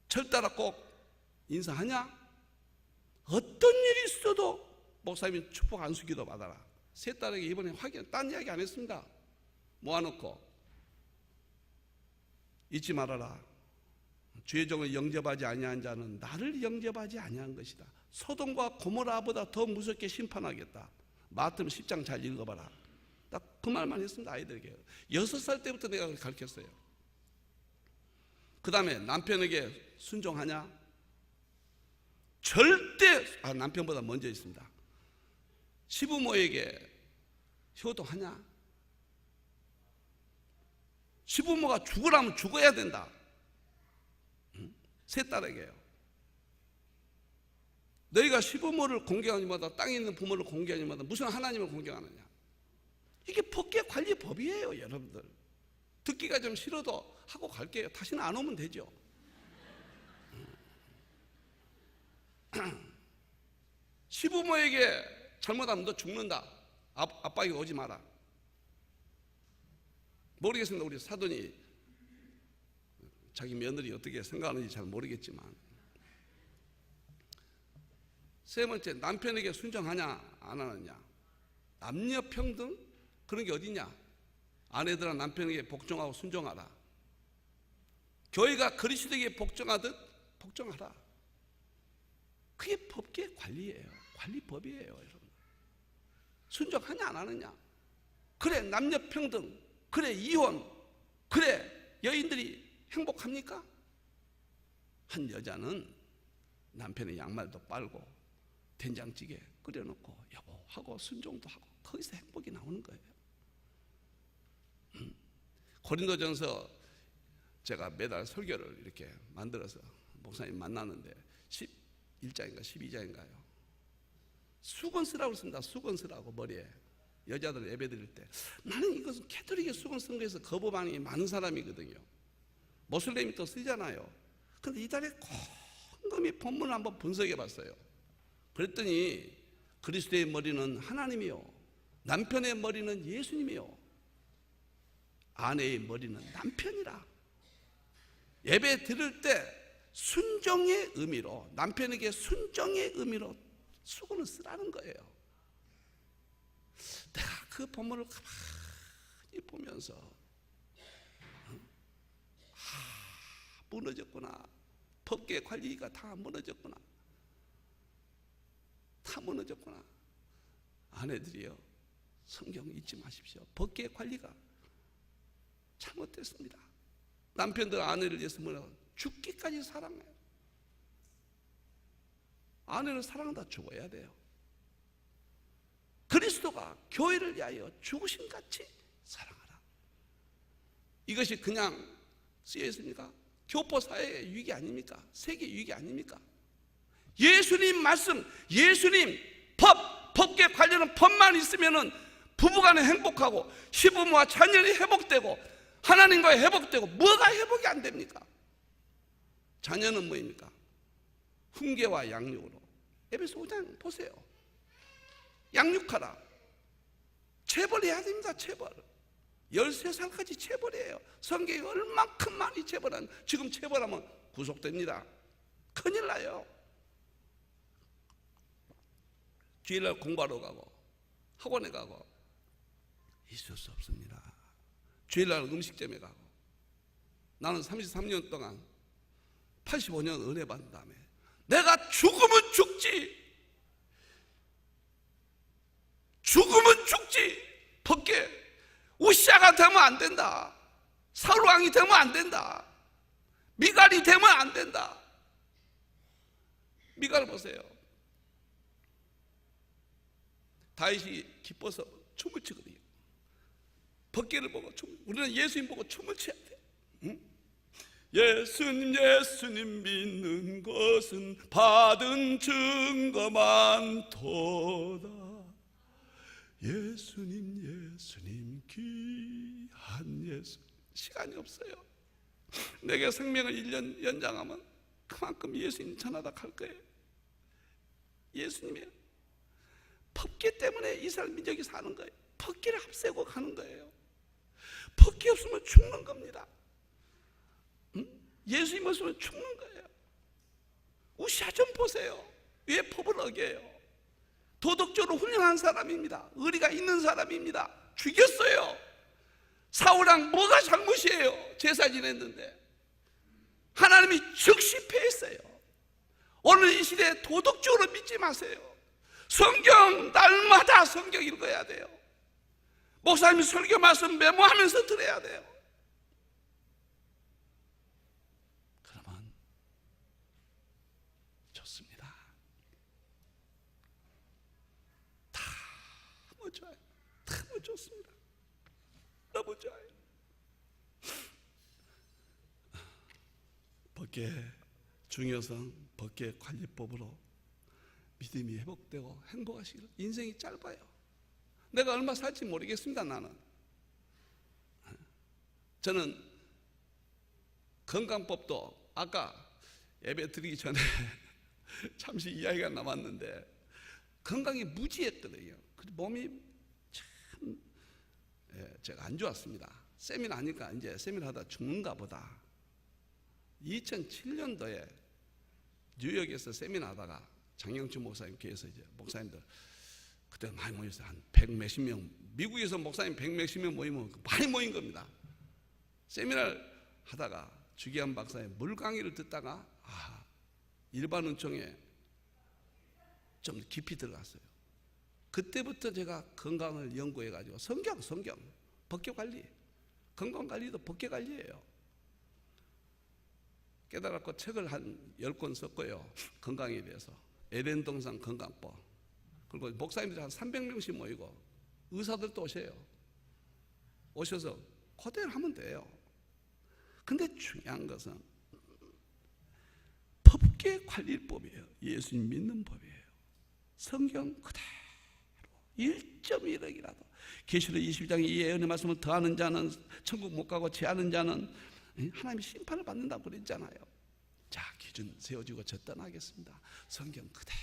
철따라 꼭 인사하냐? 어떤 일이 있어도 목사님 축복 안수기도 받아라. 세 딸에게 이번에 확인, 딴 이야기 안 했습니다. 모아놓고 잊지 말아라. 주의 종을 영접하지 아니한 자는 나를 영접하지 아니한 것이다. 소돔과 고모라보다 더 무섭게 심판하겠다. 마태복음 10장 잘 읽어봐라. 딱 그 말만 했습니다. 아이들에게 6살 때부터 내가 가르쳤어요. 그 다음에 남편에게 순종하냐? 절대 남편보다 먼저 있습니다. 시부모에게 효도하냐? 시부모가 죽으라면 죽어야 된다. 세 딸에게요. 너희가 시부모를 공경하니마다 땅에 있는 부모를 공경하니마다 무슨 하나님을 공경하느냐? 이게 법계 관리 법이에요, 여러분들. 듣기가 좀 싫어도 하고 갈게요. 다시는 안 오면 되죠. 시부모에게 잘못하면 너 죽는다. 아빠에게 오지 마라. 모르겠습니다. 우리 사돈이 자기 며느리 어떻게 생각하는지 잘 모르겠지만 세 번째, 남편에게 순종하냐 안 하느냐? 남녀 평등 그런 게 어디냐? 아내들아 남편에게 복종하고 순종하라. 교회가 그리스도에게 복종하듯 복종하라. 그게 법계 관리예요. 관리법이에요, 여러분. 순종하냐 안 하느냐? 그래 남녀 평등, 그래 이혼, 그래 여인들이 행복합니까? 한 여자는 남편의 양말도 빨고 된장찌개 끓여놓고 여보 하고 순종도 하고 거기서 행복이 나오는 거예요. 고린도전서 제가 매달 설교를 이렇게 만들어서 목사님 만나는데 11장인가 12장인가요? 수건 쓰라고 씁니다. 수건 쓰라고 머리에. 여자들 예배 드릴 때 나는 이것은 캐톨릭의 수건 쓴 거에서 거부반응이 많은 사람이거든요. 모슬렘이 또 쓰잖아요. 그런데 이달에 곰곰이 본문을 한번 분석해 봤어요. 그랬더니 그리스도의 머리는 하나님이요, 남편의 머리는 예수님이요, 아내의 머리는 남편이라. 예배 드릴 때 순종의 의미로, 남편에게 순종의 의미로 수건을 쓰라는 거예요. 내가 그 본문을 가만히 보면서 무너졌구나. 법계 관리가 다 무너졌구나. 다 무너졌구나. 아내들이요, 성경 잊지 마십시오. 법계 관리가 잘못됐습니다. 남편들 아내를 위해서 뭐라고 죽기까지 사랑해요. 아내는 사랑하다 죽어야 돼요. 그리스도가 교회를 위하여 죽으신 같이 사랑하라. 이것이 그냥 쓰여 있습니까? 교포 사회의 유익이 아닙니까? 세계 유익이 아닙니까? 예수님 말씀, 예수님 법계 관련한 법만 있으면은 부부간에 행복하고 시부모와 자녀이 회복되고 하나님과 회복되고 뭐가 회복이 안 됩니까? 자녀는 뭐입니까? 훈계와 양육으로. 에베소 5장 보세요. 양육하라. 체벌해야 됩니다. 체벌. 13살까지 체벌이에요. 성경이 얼만큼 많이 체벌한. 지금 체벌하면 구속됩니다. 큰일 나요. 주일날 공부하러 가고 학원에 가고 있을 수 없습니다. 주일날 음식점에 가고. 나는 33년 동안 85년 은혜 받은 다음에 내가 죽으면 죽지, 죽으면 죽지, 법계 우시아가 되면 안 된다. 사울왕이 되면 안 된다. 미갈이 되면 안 된다. 미갈 보세요. 다윗이 기뻐서 춤을 추거든요. 법계를 보고 우리는 예수님 보고 춤을 춰야 돼. 응? 예수님 믿는 것은 받은 증거 많도다. 예수님 귀한 예수. 시간이 없어요. 내게 생명을 1년 연장하면 그만큼 예수님 전하다 갈 거예요. 예수님이에요. 법계 때문에 이스라엘 민족이 사는 거예요. 법계를 앞세고 가는 거예요. 법계 없으면 죽는 겁니다. 예수님 없으면 죽는 거예요. 우시아 좀 보세요. 왜 법을 어겨요? 도덕적으로 훌륭한 사람입니다. 의리가 있는 사람입니다. 죽였어요. 사울왕 뭐가 잘못이에요? 제사 지냈는데 하나님이 즉시 패했어요. 오늘 이 시대에 도덕적으로 믿지 마세요. 성경 날마다 성경 읽어야 돼요. 목사님이 설교 말씀 메모하면서 들어야 돼요. 그러면 좋습니다. 너무 좋아요. 너무 좋습니다. 너무 좋아요. 법계 중요성, 법계 관리법으로 믿음이 회복되고 행복하시길. 인생이 짧아요. 내가 얼마 살지 모르겠습니다. 나는 저는 건강법도 아까 예배 드리기 전에 잠시 이야기가 남았는데 건강이 무지했거든요. 몸이 참 제가 안 좋았습니다. 세미나 하니까 이제 세미나 하다 죽는가 보다. 2007년도에 뉴욕에서 세미나 하다가 장영춘 목사님 교회에서 이제 목사님들 그때 많이 모였어요. 한 100몇십 명. 미국에서 목사님 100몇십 명 모이면 많이 모인 겁니다. 세미나를 하다가 주기한 박사의 물 강의를 듣다가 일반 은총에 좀 깊이 들어갔어요. 그때부터 제가 건강을 연구해가지고 성경 법계관리, 건강관리도 법계관리예요. 깨달았고 책을 한 10권 썼고요. 건강에 대해서 에덴 동산 건강법. 그리고 목사님들이 한 300명씩 모이고 의사들도 오셔요. 오셔서 그대로 하면 돼요. 근데 중요한 것은 법계관리법이에요. 예수님 믿는 법이에요. 성경 그대로 1.1억이라도 계시록 22장에 이 예언의 말씀을 더하는 자는 천국 못 가고 제하는 자는 하나님이 심판을 받는다고 그랬잖아요. 자, 기준 세워지고 저 떠나겠습니다. 성경 그대로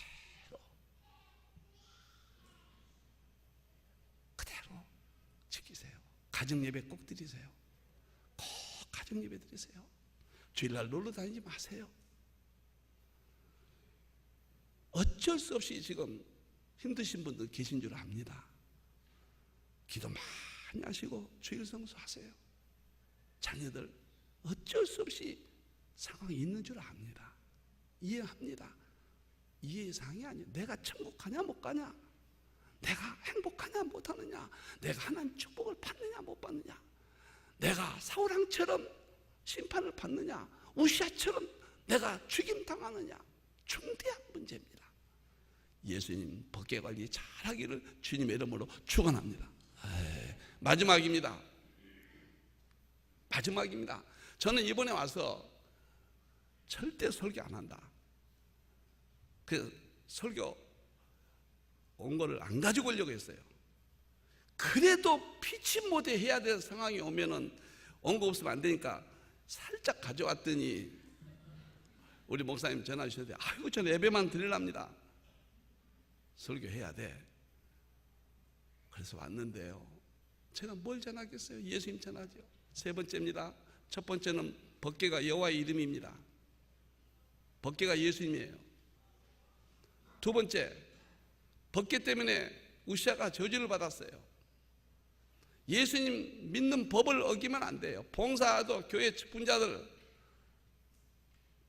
지키세요. 가정 예배 꼭 드리세요. 꼭 가정 예배 드리세요. 주일날 놀러 다니지 마세요. 어쩔 수 없이 지금 힘드신 분들 계신 줄 압니다. 기도 많이 하시고 주일 성수하세요. 자녀들 어쩔 수 없이 상황이 있는 줄 압니다. 이해합니다. 이해상이 아니에요. 내가 천국 가냐 못 가냐, 내가 행복하냐 못 하느냐, 내가 하나님 축복을 받느냐 못 받느냐, 내가 사울왕처럼 심판을 받느냐, 우시아처럼 내가 죽임 당하느냐, 중대한 문제입니다. 예수님 법계 관리 잘하기를 주님의 이름으로 축원합니다. 마지막입니다. 저는 이번에 와서 절대 설교 안 한다. 그 설교 온 거를 안 가지고 오려고 했어요. 그래도 피치 못해 해야 되는 상황이 오면은 온 거 없으면 안 되니까 살짝 가져왔더니 우리 목사님 전화 주셨는데, 아이고 저는 예배만 드리랍니다. 설교해야 돼. 그래서 왔는데요, 제가 뭘 전하겠어요? 예수님 전하죠. 세 번째입니다. 첫 번째는 법궤가 여호와의 이름입니다. 법궤가 예수님이에요. 두 번째, 법궤 때문에 우시아가 저주를 받았어요. 예수님 믿는 법을 어기면 안 돼요. 봉사도 교회 직분자들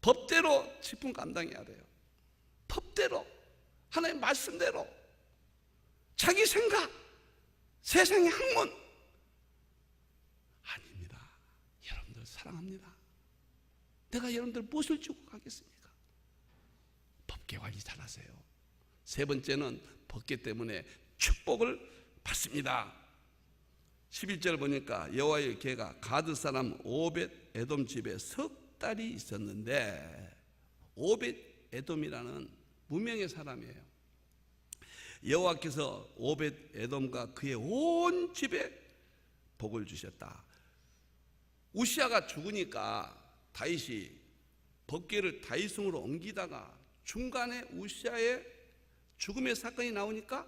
법대로 직분 감당해야 돼요. 법대로, 하나님 말씀대로. 자기 생각, 세상의 학문 아닙니다. 여러분들 사랑합니다. 내가 여러분들 무엇을 주고 가겠습니까? 법궤 관리 잘하세요. 세 번째는 법궤 때문에 축복을 받습니다. 11절 보니까 여호와의 궤가 가드 사람 오벳 에돔 집에 석 달이 있었는데, 오벳 에돔이라는 무명의 사람이에요. 여호와께서 오벳 에돔과 그의 온 집에 복을 주셨다. 우시아가 죽으니까 다윗이 법궤를 다윗성으로 옮기다가 중간에 우시아의 죽음의 사건이 나오니까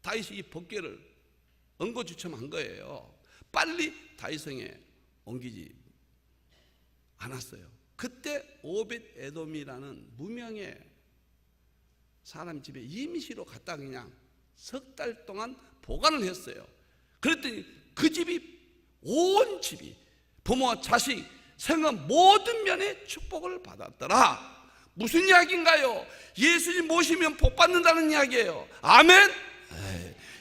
다윗이 이 법궤를 엉거주춤한 거예요. 빨리 다윗성에 옮기지 않았어요. 그때 오벳 에돔이라는 무명의 사람 집에 임시로 갔다 그냥 석 달 동안 보관을 했어요. 그랬더니 그 집이, 온 집이 부모와 자식, 생업 모든 면에 축복을 받았더라. 무슨 이야기인가요? 예수님 모시면 복 받는다는 이야기예요. 아멘.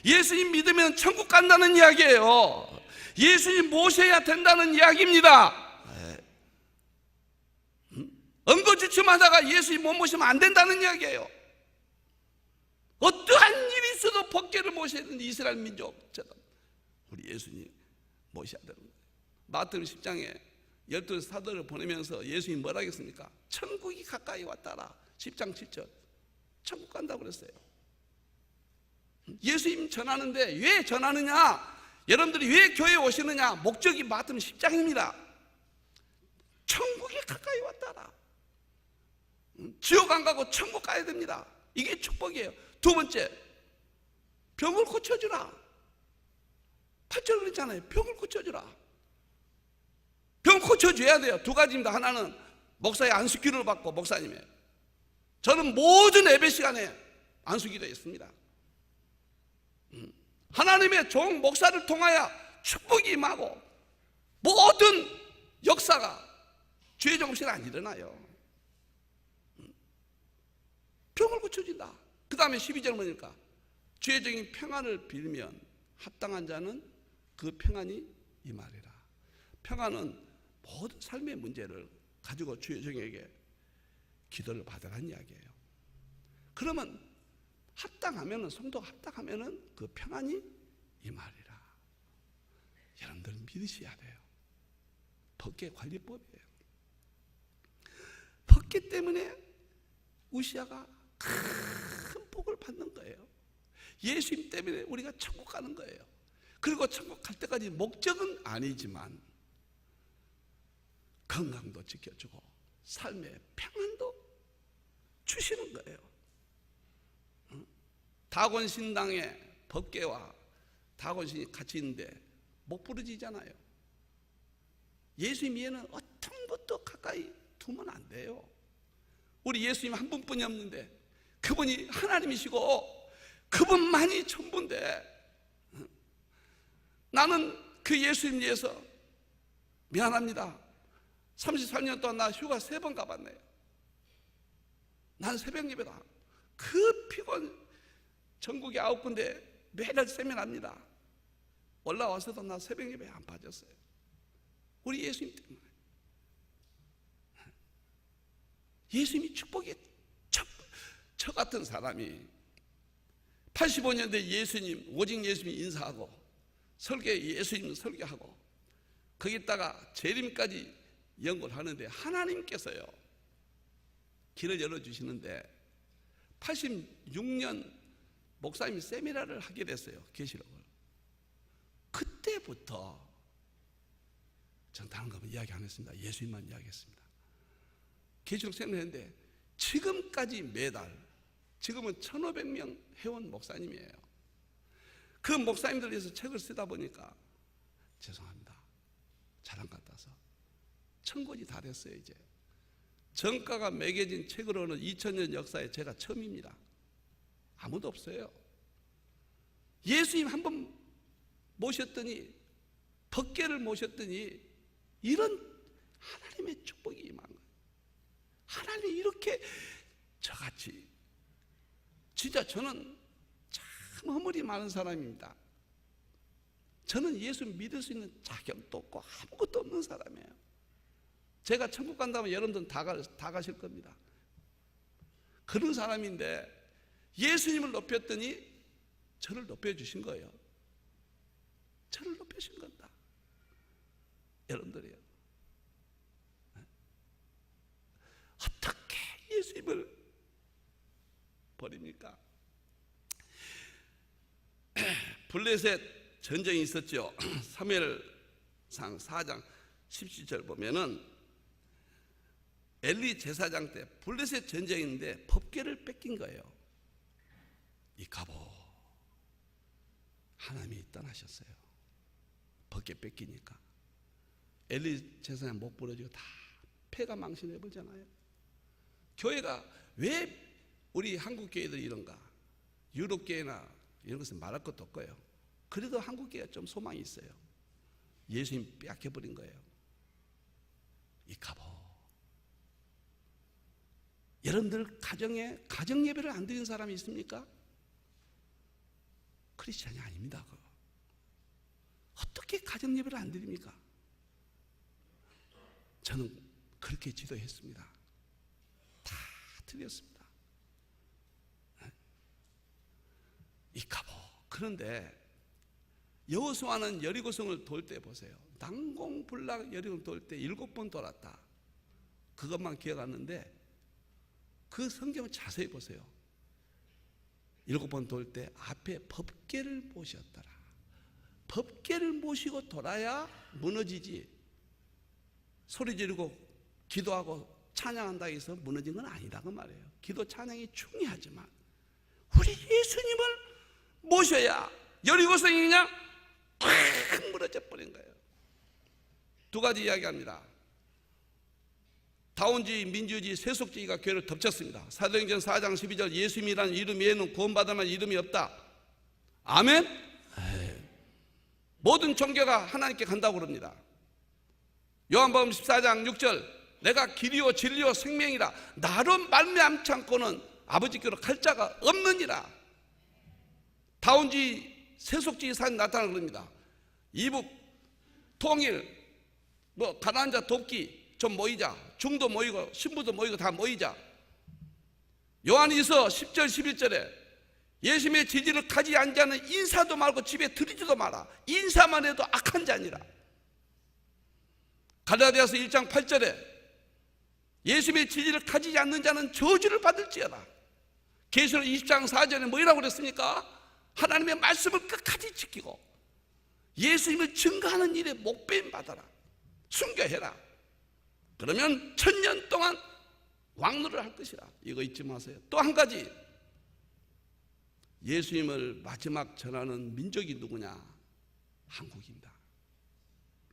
예수님 믿으면 천국 간다는 이야기예요. 예수님 모셔야 된다는 이야기입니다. 엉거주춤하다가 예수님 못 모시면 안 된다는 이야기예요. 어떠한 일이 있어도 법궤를 모셔야 되는 이스라엘 민족처럼 우리 예수님 모셔야 되는 거예요. 마태복음 10장에 12사도를 보내면서 예수님이 뭐라 했습니까? 천국이 가까이 왔다라. 10장 7절 천국 간다고 그랬어요. 예수님 전하는데 왜 전하느냐? 여러분들이 왜 교회에 오시느냐? 목적이 마태복음 10장입니다. 천국이 가까이 왔다라. 지옥 안 가고 천국 가야 됩니다. 이게 축복이에요. 두 번째, 병을 고쳐주라. 8절 그랬잖아요. 병을 고쳐주라. 병 고쳐줘야 돼요. 두 가지입니다. 하나는 목사의 안수기도를 받고, 목사님의, 저는 모든 예배 시간에 안수기도 했습니다. 하나님의 종 목사를 통하여 축복이 임하고 모든 역사가 주의 정신 안 일어나요. 병을 고쳐준다. 그 다음에 12절 보니까 주의적인 평안을 빌면 합당한 자는 그 평안이 임하리라. 평안은 모든 삶의 문제를 가지고 주의 종에게 기도를 받으라는 이야기예요. 그러면 합당하면은, 성도가 합당하면은 그 평안이 임하리라. 여러분들은 믿으셔야 돼요. 법궤 관리법이에요. 법궤 때문에 우시아가 큰 복을 받는 거예요. 예수님 때문에 우리가 천국 가는 거예요. 그리고 천국 갈 때까지 목적은 아니지만 건강도 지켜주고 삶의 평안도 주시는 거예요. 다곤신당의 법궤와 다곤신이 같이 있는데 못 부러지잖아요. 예수님 위에는 어떤 것도 가까이 두면 안 돼요. 우리 예수님 한 분뿐이 없는데 그분이 하나님이시고 그분만이 전부인데 나는 그 예수님 위해서 미안합니다. 33년 동안 나 휴가 3번 가봤네요. 난 새벽 예배다. 그 피곤 전국에 9군데 매달 세미나입니다. 올라와서도 나 새벽 예배에 안 빠졌어요. 우리 예수님 때문에. 예수님이 축복이 저 같은 사람이 85년대 예수님, 오직 예수님 인사하고 예수님 설교하고 거기다가 재림까지 연구를 하는데 하나님께서요 길을 열어주시는데 86년 목사님이 세미나를 하게 됐어요. 계시록을. 그때부터 전 다른 거 이야기 안 했습니다. 예수님만 이야기했습니다. 계시록 세미나 했는데 지금까지 매달 지금은 1500명 회원 목사님이에요. 그 목사님들 위해서 책을 쓰다 보니까 죄송합니다. 자랑 같아서 1000권이 다 됐어요. 이제 정가가 매겨진 책으로는 2000년 역사에 제가 처음입니다. 아무도 없어요. 예수님 한번 모셨더니 법궤를 모셨더니 이런 하나님의 축복이 임한 거예요. 하나님이 이렇게 저같이 진짜 저는 참 허물이 많은 사람입니다. 저는 예수 믿을 수 있는 자격도 없고 아무것도 없는 사람이에요. 제가 천국 간다면 여러분들은 다 가실 겁니다. 그런 사람인데 예수님을 높였더니 저를 높여주신 거예요. 저를 높여주신 겁니다. 여러분들이요. 어떻게 예수님을 버립니까? 블레셋 전쟁이 있었죠. 사무엘상 4장 17절 보면은 엘리 제사장 때 블레셋 전쟁인데 법궤를 뺏긴 거예요. 이 갑오 하나님이 떠나셨어요. 법궤 뺏기니까 엘리 제사장 목 부러지고 다 폐가 망신해버리잖아요. 교회가 왜 우리 한국 교회들이 이런가? 유럽 교회나 이런 것은 말할 것도 없고요. 그래도 한국 교회가 좀 소망이 있어요. 예수님 빼앗겨버린 거예요. 이 갑오. 여러분들 가정에 가정 예배를 안 드리는 사람이 있습니까? 크리스찬이 아닙니다. 그거. 어떻게 가정 예배를 안 드립니까? 저는 그렇게 지도했습니다. 다 드렸습니다. 이 갑오. 그런데 여호수아는 여리고성을 돌 때 보세요. 난공불락 여리고성 돌 때 7번 돌았다. 그것만 기억하는데 그 성경을 자세히 보세요. 7번 돌 때 앞에 법궤를 모셨더라. 법궤를 모시고 돌아야 무너지지. 소리 지르고 기도하고 찬양한다 해서 무너진 건 아니다 그 말이에요. 기도 찬양이 중요하지만 우리 예수님을 모셔야 여리고성이 그냥 팍 무너져 버린 거예요. 2가지 이야기합니다. 다운주의, 민주주의, 세속주의가 교회를 덮쳤습니다. 사도행전 4장 12절 예수님이라는 이름 외에는 구원받을 만한 이름이 없다. 아멘? 모든 종교가 하나님께 간다고 그럽니다. 요한복음 14장 6절 내가 길이요 진리요 생명이라 나로 말미암지 않고는 아버지께로 갈 자가 없느니라. 다운주의, 세속주의 사람이 나타나는 겁니다. 이북, 통일, 가난한 자 돕기 좀 모이자. 중도 모이고 신부도 모이고 다 모이자. 요한일서 10절 11절에 예수님의 지지를 가지 않지 않은 인사도 말고 집에 들이지도 마라. 인사만 해도 악한 자니라. 갈라디아서 1장 8절에 예수님의 지지를 가지지 않는 자는 저주를 받을지어다. 계시록 20장 4절에 뭐라고 그랬습니까? 하나님의 말씀을 끝까지 지키고 예수님을 증거하는 일에 목배임 받아라. 순교해라. 그러면 1000년 동안 왕노를 할 것이라. 이거 잊지 마세요. 또 한 가지, 예수님을 마지막 전하는 민족이 누구냐? 한국입니다.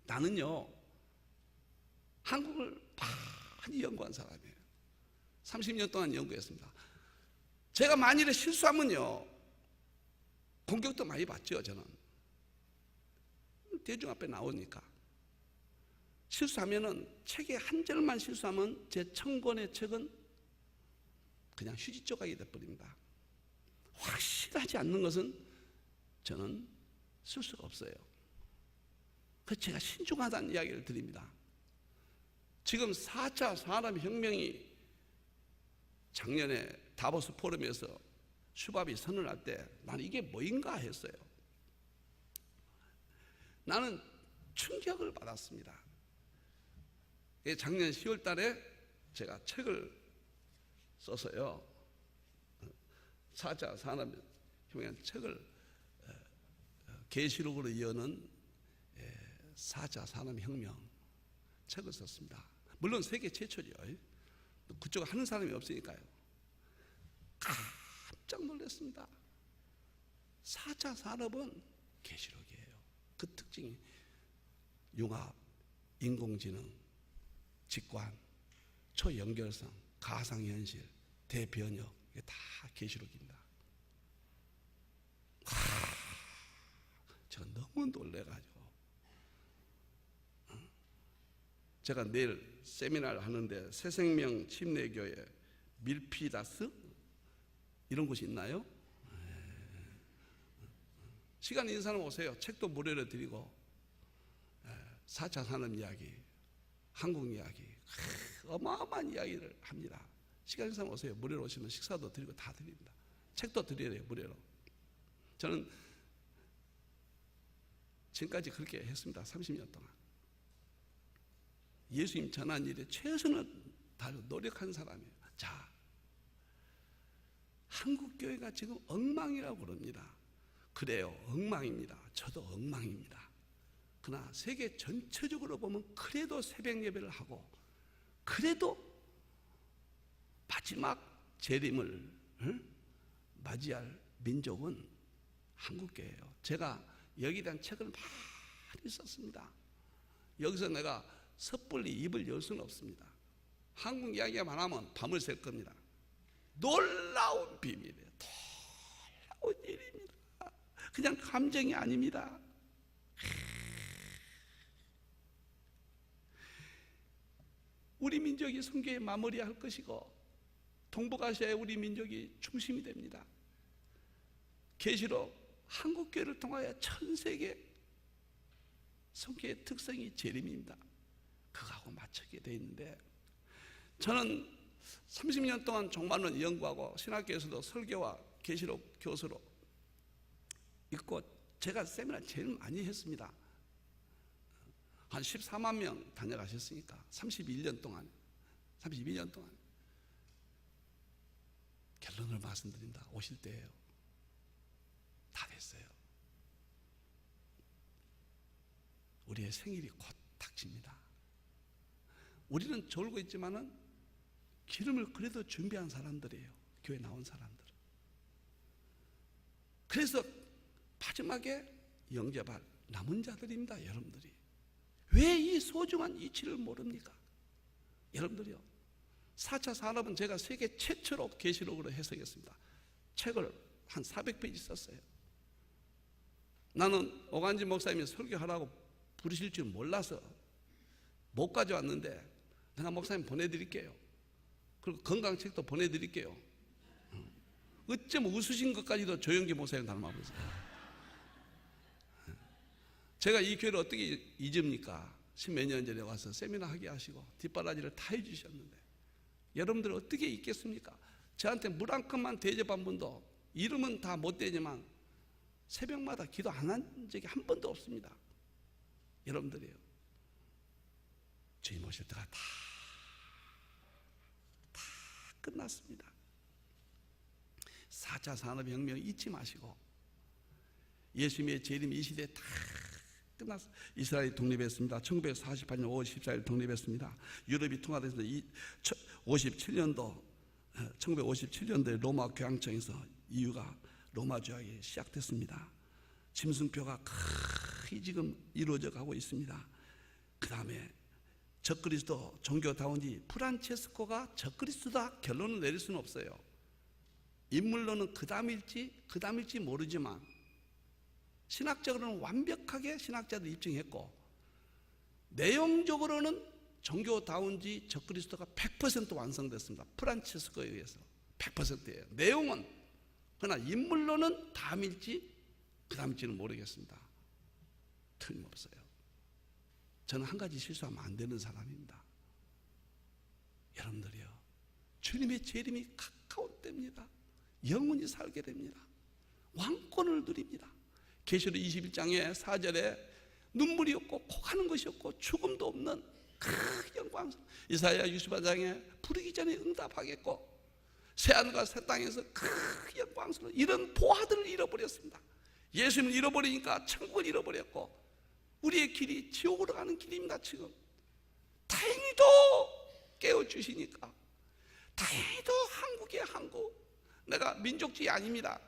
나는요 한국을 많이 연구한 사람이에요. 30년 동안 연구했습니다. 제가 만일에 실수하면요 공격도 많이 받죠. 저는 대중 앞에 나오니까. 실수하면은 책의 한 절만 실수하면 제 1000권의 책은 그냥 휴지 조각이 돼버립니다. 확실하지 않는 것은 저는 쓸 수가 없어요. 그래서 제가 신중하다는 이야기를 드립니다. 지금 4차 산업혁명이 작년에 다보스 포럼에서 슈밥이 선언할 때 나는 이게 뭐인가 했어요. 나는 충격을 받았습니다. 작년 10월 달에 제가 책을 써서요, 4차 산업혁명 책을 계시록으로 이어는 4차 산업혁명 책을 썼습니다. 물론 세계 최초죠. 그쪽 하는 사람이 없으니까요. 깜짝 놀랐습니다. 4차 산업은 계시록이에요. 그 특징이 융합, 인공지능, 직관, 초연결성, 가상현실, 대변역, 이게 다 계시록입니다. 제가 너무 놀래가지고 제가 내일 세미나를 하는데 새생명 침례교회 밀피다스 이런 곳이 있나요? 시간 있는 사람 오세요. 책도 무료로 드리고 4차 산업 이야기, 한국 이야기, 어마어마한 이야기를 합니다. 시간 있는 사람 오세요. 무료로 오시면 식사도 드리고 다 드립니다. 책도 드려요, 무료로. 저는 지금까지 그렇게 했습니다. 30년 동안. 예수님 전한 일에 최선을 다하려 노력한 사람이에요. 자, 한국교회가 지금 엉망이라고 그럽니다. 그래요, 엉망입니다. 저도 엉망입니다. 그러나 세계 전체적으로 보면 그래도 새벽 예배를 하고 그래도 마지막 재림을 맞이할 민족은 한국교회예요. 제가 여기에 대한 책을 많이 썼습니다. 여기서 내가 섣불리 입을 열 수는 없습니다. 한국 이야기만 하면 밤을 샐 겁니다. 놀라운 비밀이에요. 놀라운 일입니다. 그냥 감정이 아닙니다. 우리 민족이 선교에 마무리할 것이고 동북아시아의 우리 민족이 중심이 됩니다. 계시록 한국교회를 통하여 전 세계 선교의 특성이 재림입니다. 그거하고 맞추게 돼 있는데 저는 30년 동안 종말론 연구하고 신학교에서도 설교와 계시록 교수로 있고 제가 세미나 제일 많이 했습니다. 한 14만 명 다녀가셨으니까 32년 동안 결론을 말씀드립니다. 오실 때예요. 다 됐어요. 우리의 생일이 곧 닥칩니다. 우리는 졸고 있지만은 기름을 그래도 준비한 사람들이에요. 교회 나온 사람들. 그래서 마지막에 영접할 남은 자들입니다. 여러분들이. 왜 이 소중한 이치를 모릅니까? 여러분들이요. 4차 산업은 제가 세계 최초로 계시록으로 해석했습니다. 책을 한 400페이지 썼어요. 나는 오간지 목사님이 설교하라고 부르실 줄 몰라서 못 가져왔는데 내가 목사님 보내드릴게요. 그리고 건강책도 보내드릴게요. 어쩜 웃으신 것까지도 조영기 목사님 닮아보고 있어요. 제가 이 교회를 어떻게 잊습니까? 10몇 년 전에 와서 세미나 하게 하시고 뒷바라지를 다 해주셨는데 여러분들 어떻게 잊겠습니까? 저한테 물 한 컵만 대접한 분도 이름은 다 못 되지만 새벽마다 기도 안 한 적이 한 번도 없습니다. 여러분들이요. 주님 오실 때가 다 끝났습니다. 4차 산업혁명 잊지 마시고 예수님의 재림 이 시대에 다 끝났어요. 이스라엘이 독립했습니다. 1948년 5월 14일 독립했습니다. 유럽이 통합해서 1957년도에 로마 교황청에서 EU가 로마 조약이 시작됐습니다. 짐승표가 거의 지금 이루어져 가고 있습니다. 그 다음에 적그리스도 종교다운지 프란체스코가 적그리스도다 결론을 내릴 수는 없어요. 인물론은 그 다음일지 모르지만 신학적으로는 완벽하게 신학자들이 입증했고, 내용적으로는 종교다운지 적그리스도가 100% 완성됐습니다. 프란치스코에 의해서 100%예요. 내용은. 그러나 인물론은 다음일지 그 다음일지는 모르겠습니다. 틀림없어요. 저는 한 가지 실수하면 안 되는 사람입니다. 여러분들이요, 주님의 재림이 가까운 때입니다. 영원히 살게 됩니다. 왕권을 누립니다. 계시록 21장의 4절에 눈물이 없고 코가는 것이 없고 죽음도 없는 큰 영광스러운, 이사야 64장에 부르기 전에 응답하겠고 새하늘과 새 땅에서 큰 영광스러운 이런 보화들을 잃어버렸습니다. 예수님을 잃어버리니까 천국을 잃어버렸고 우리의 길이 지옥으로 가는 길입니다. 지금 다행히도 깨워주시니까, 다행히도 한국의 한국, 내가 민족주의 아닙니다.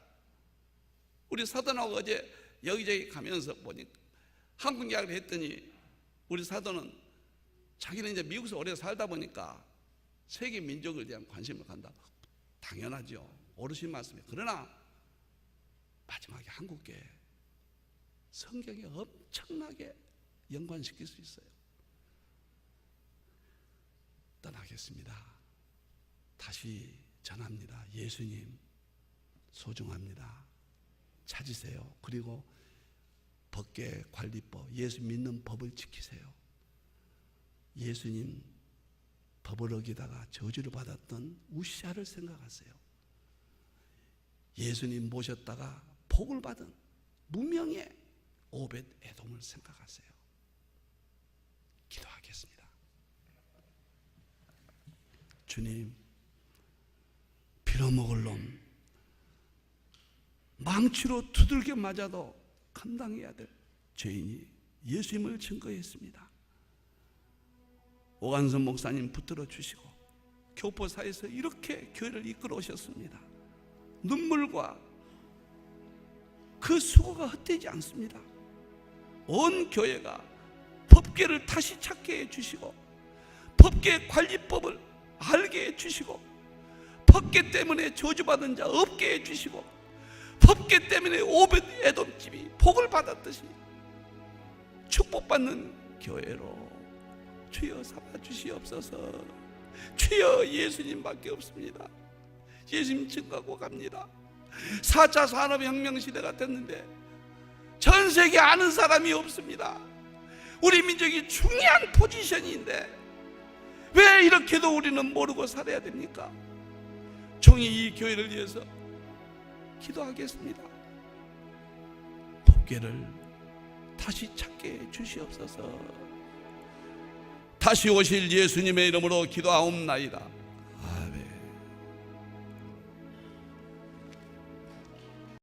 우리 사돈하고 어제 여기저기 가면서 보니까 한국 이야기를 했더니 우리 사돈은 자기는 이제 미국에서 오래 살다 보니까 세계 민족에 대한 관심을 갖는다. 당연하죠. 어르신 말씀이에요. 그러나 마지막에 한국에 성경에 엄청나게 연관시킬 수 있어요. 떠나겠습니다. 다시 전합니다. 예수님 소중합니다. 찾으세요. 그리고 법계 관리법, 예수 믿는 법을 지키세요. 예수님 법을 어기다가 저주를 받았던 우시아를 생각하세요. 예수님 모셨다가 복을 받은 무명의 오벳 에돔을 생각하세요. 기도하겠습니다. 주님, 빌어먹을 놈, 망치로 두들겨 맞아도 감당해야 될 죄인이 예수님을 증거했습니다. 오간선 목사님 붙들어 주시고 교포사에서 이렇게 교회를 이끌어 오셨습니다. 눈물과 그 수고가 헛되지 않습니다. 온 교회가 법궤를 다시 찾게 해주시고 법궤 관리법을 알게 해주시고 법궤 때문에 저주받은 자 없게 해주시고 법궤 때문에 오벳 에돔 집이 복을 받았듯이 축복받는 교회로 주여 삼아 주시옵소서. 주여, 예수님밖에 없습니다. 예수님 증거하고 갑니다. 4차 산업혁명 시대가 됐는데 전 세계 아는 사람이 없습니다. 우리 민족이 중요한 포지션인데 왜 이렇게도 우리는 모르고 살아야 됩니까? 종이 이 교회를 위해서 기도하겠습니다. 법궤를 다시 찾게 해 주시옵소서. 다시 오실 예수님의 이름으로 기도하옵나이다.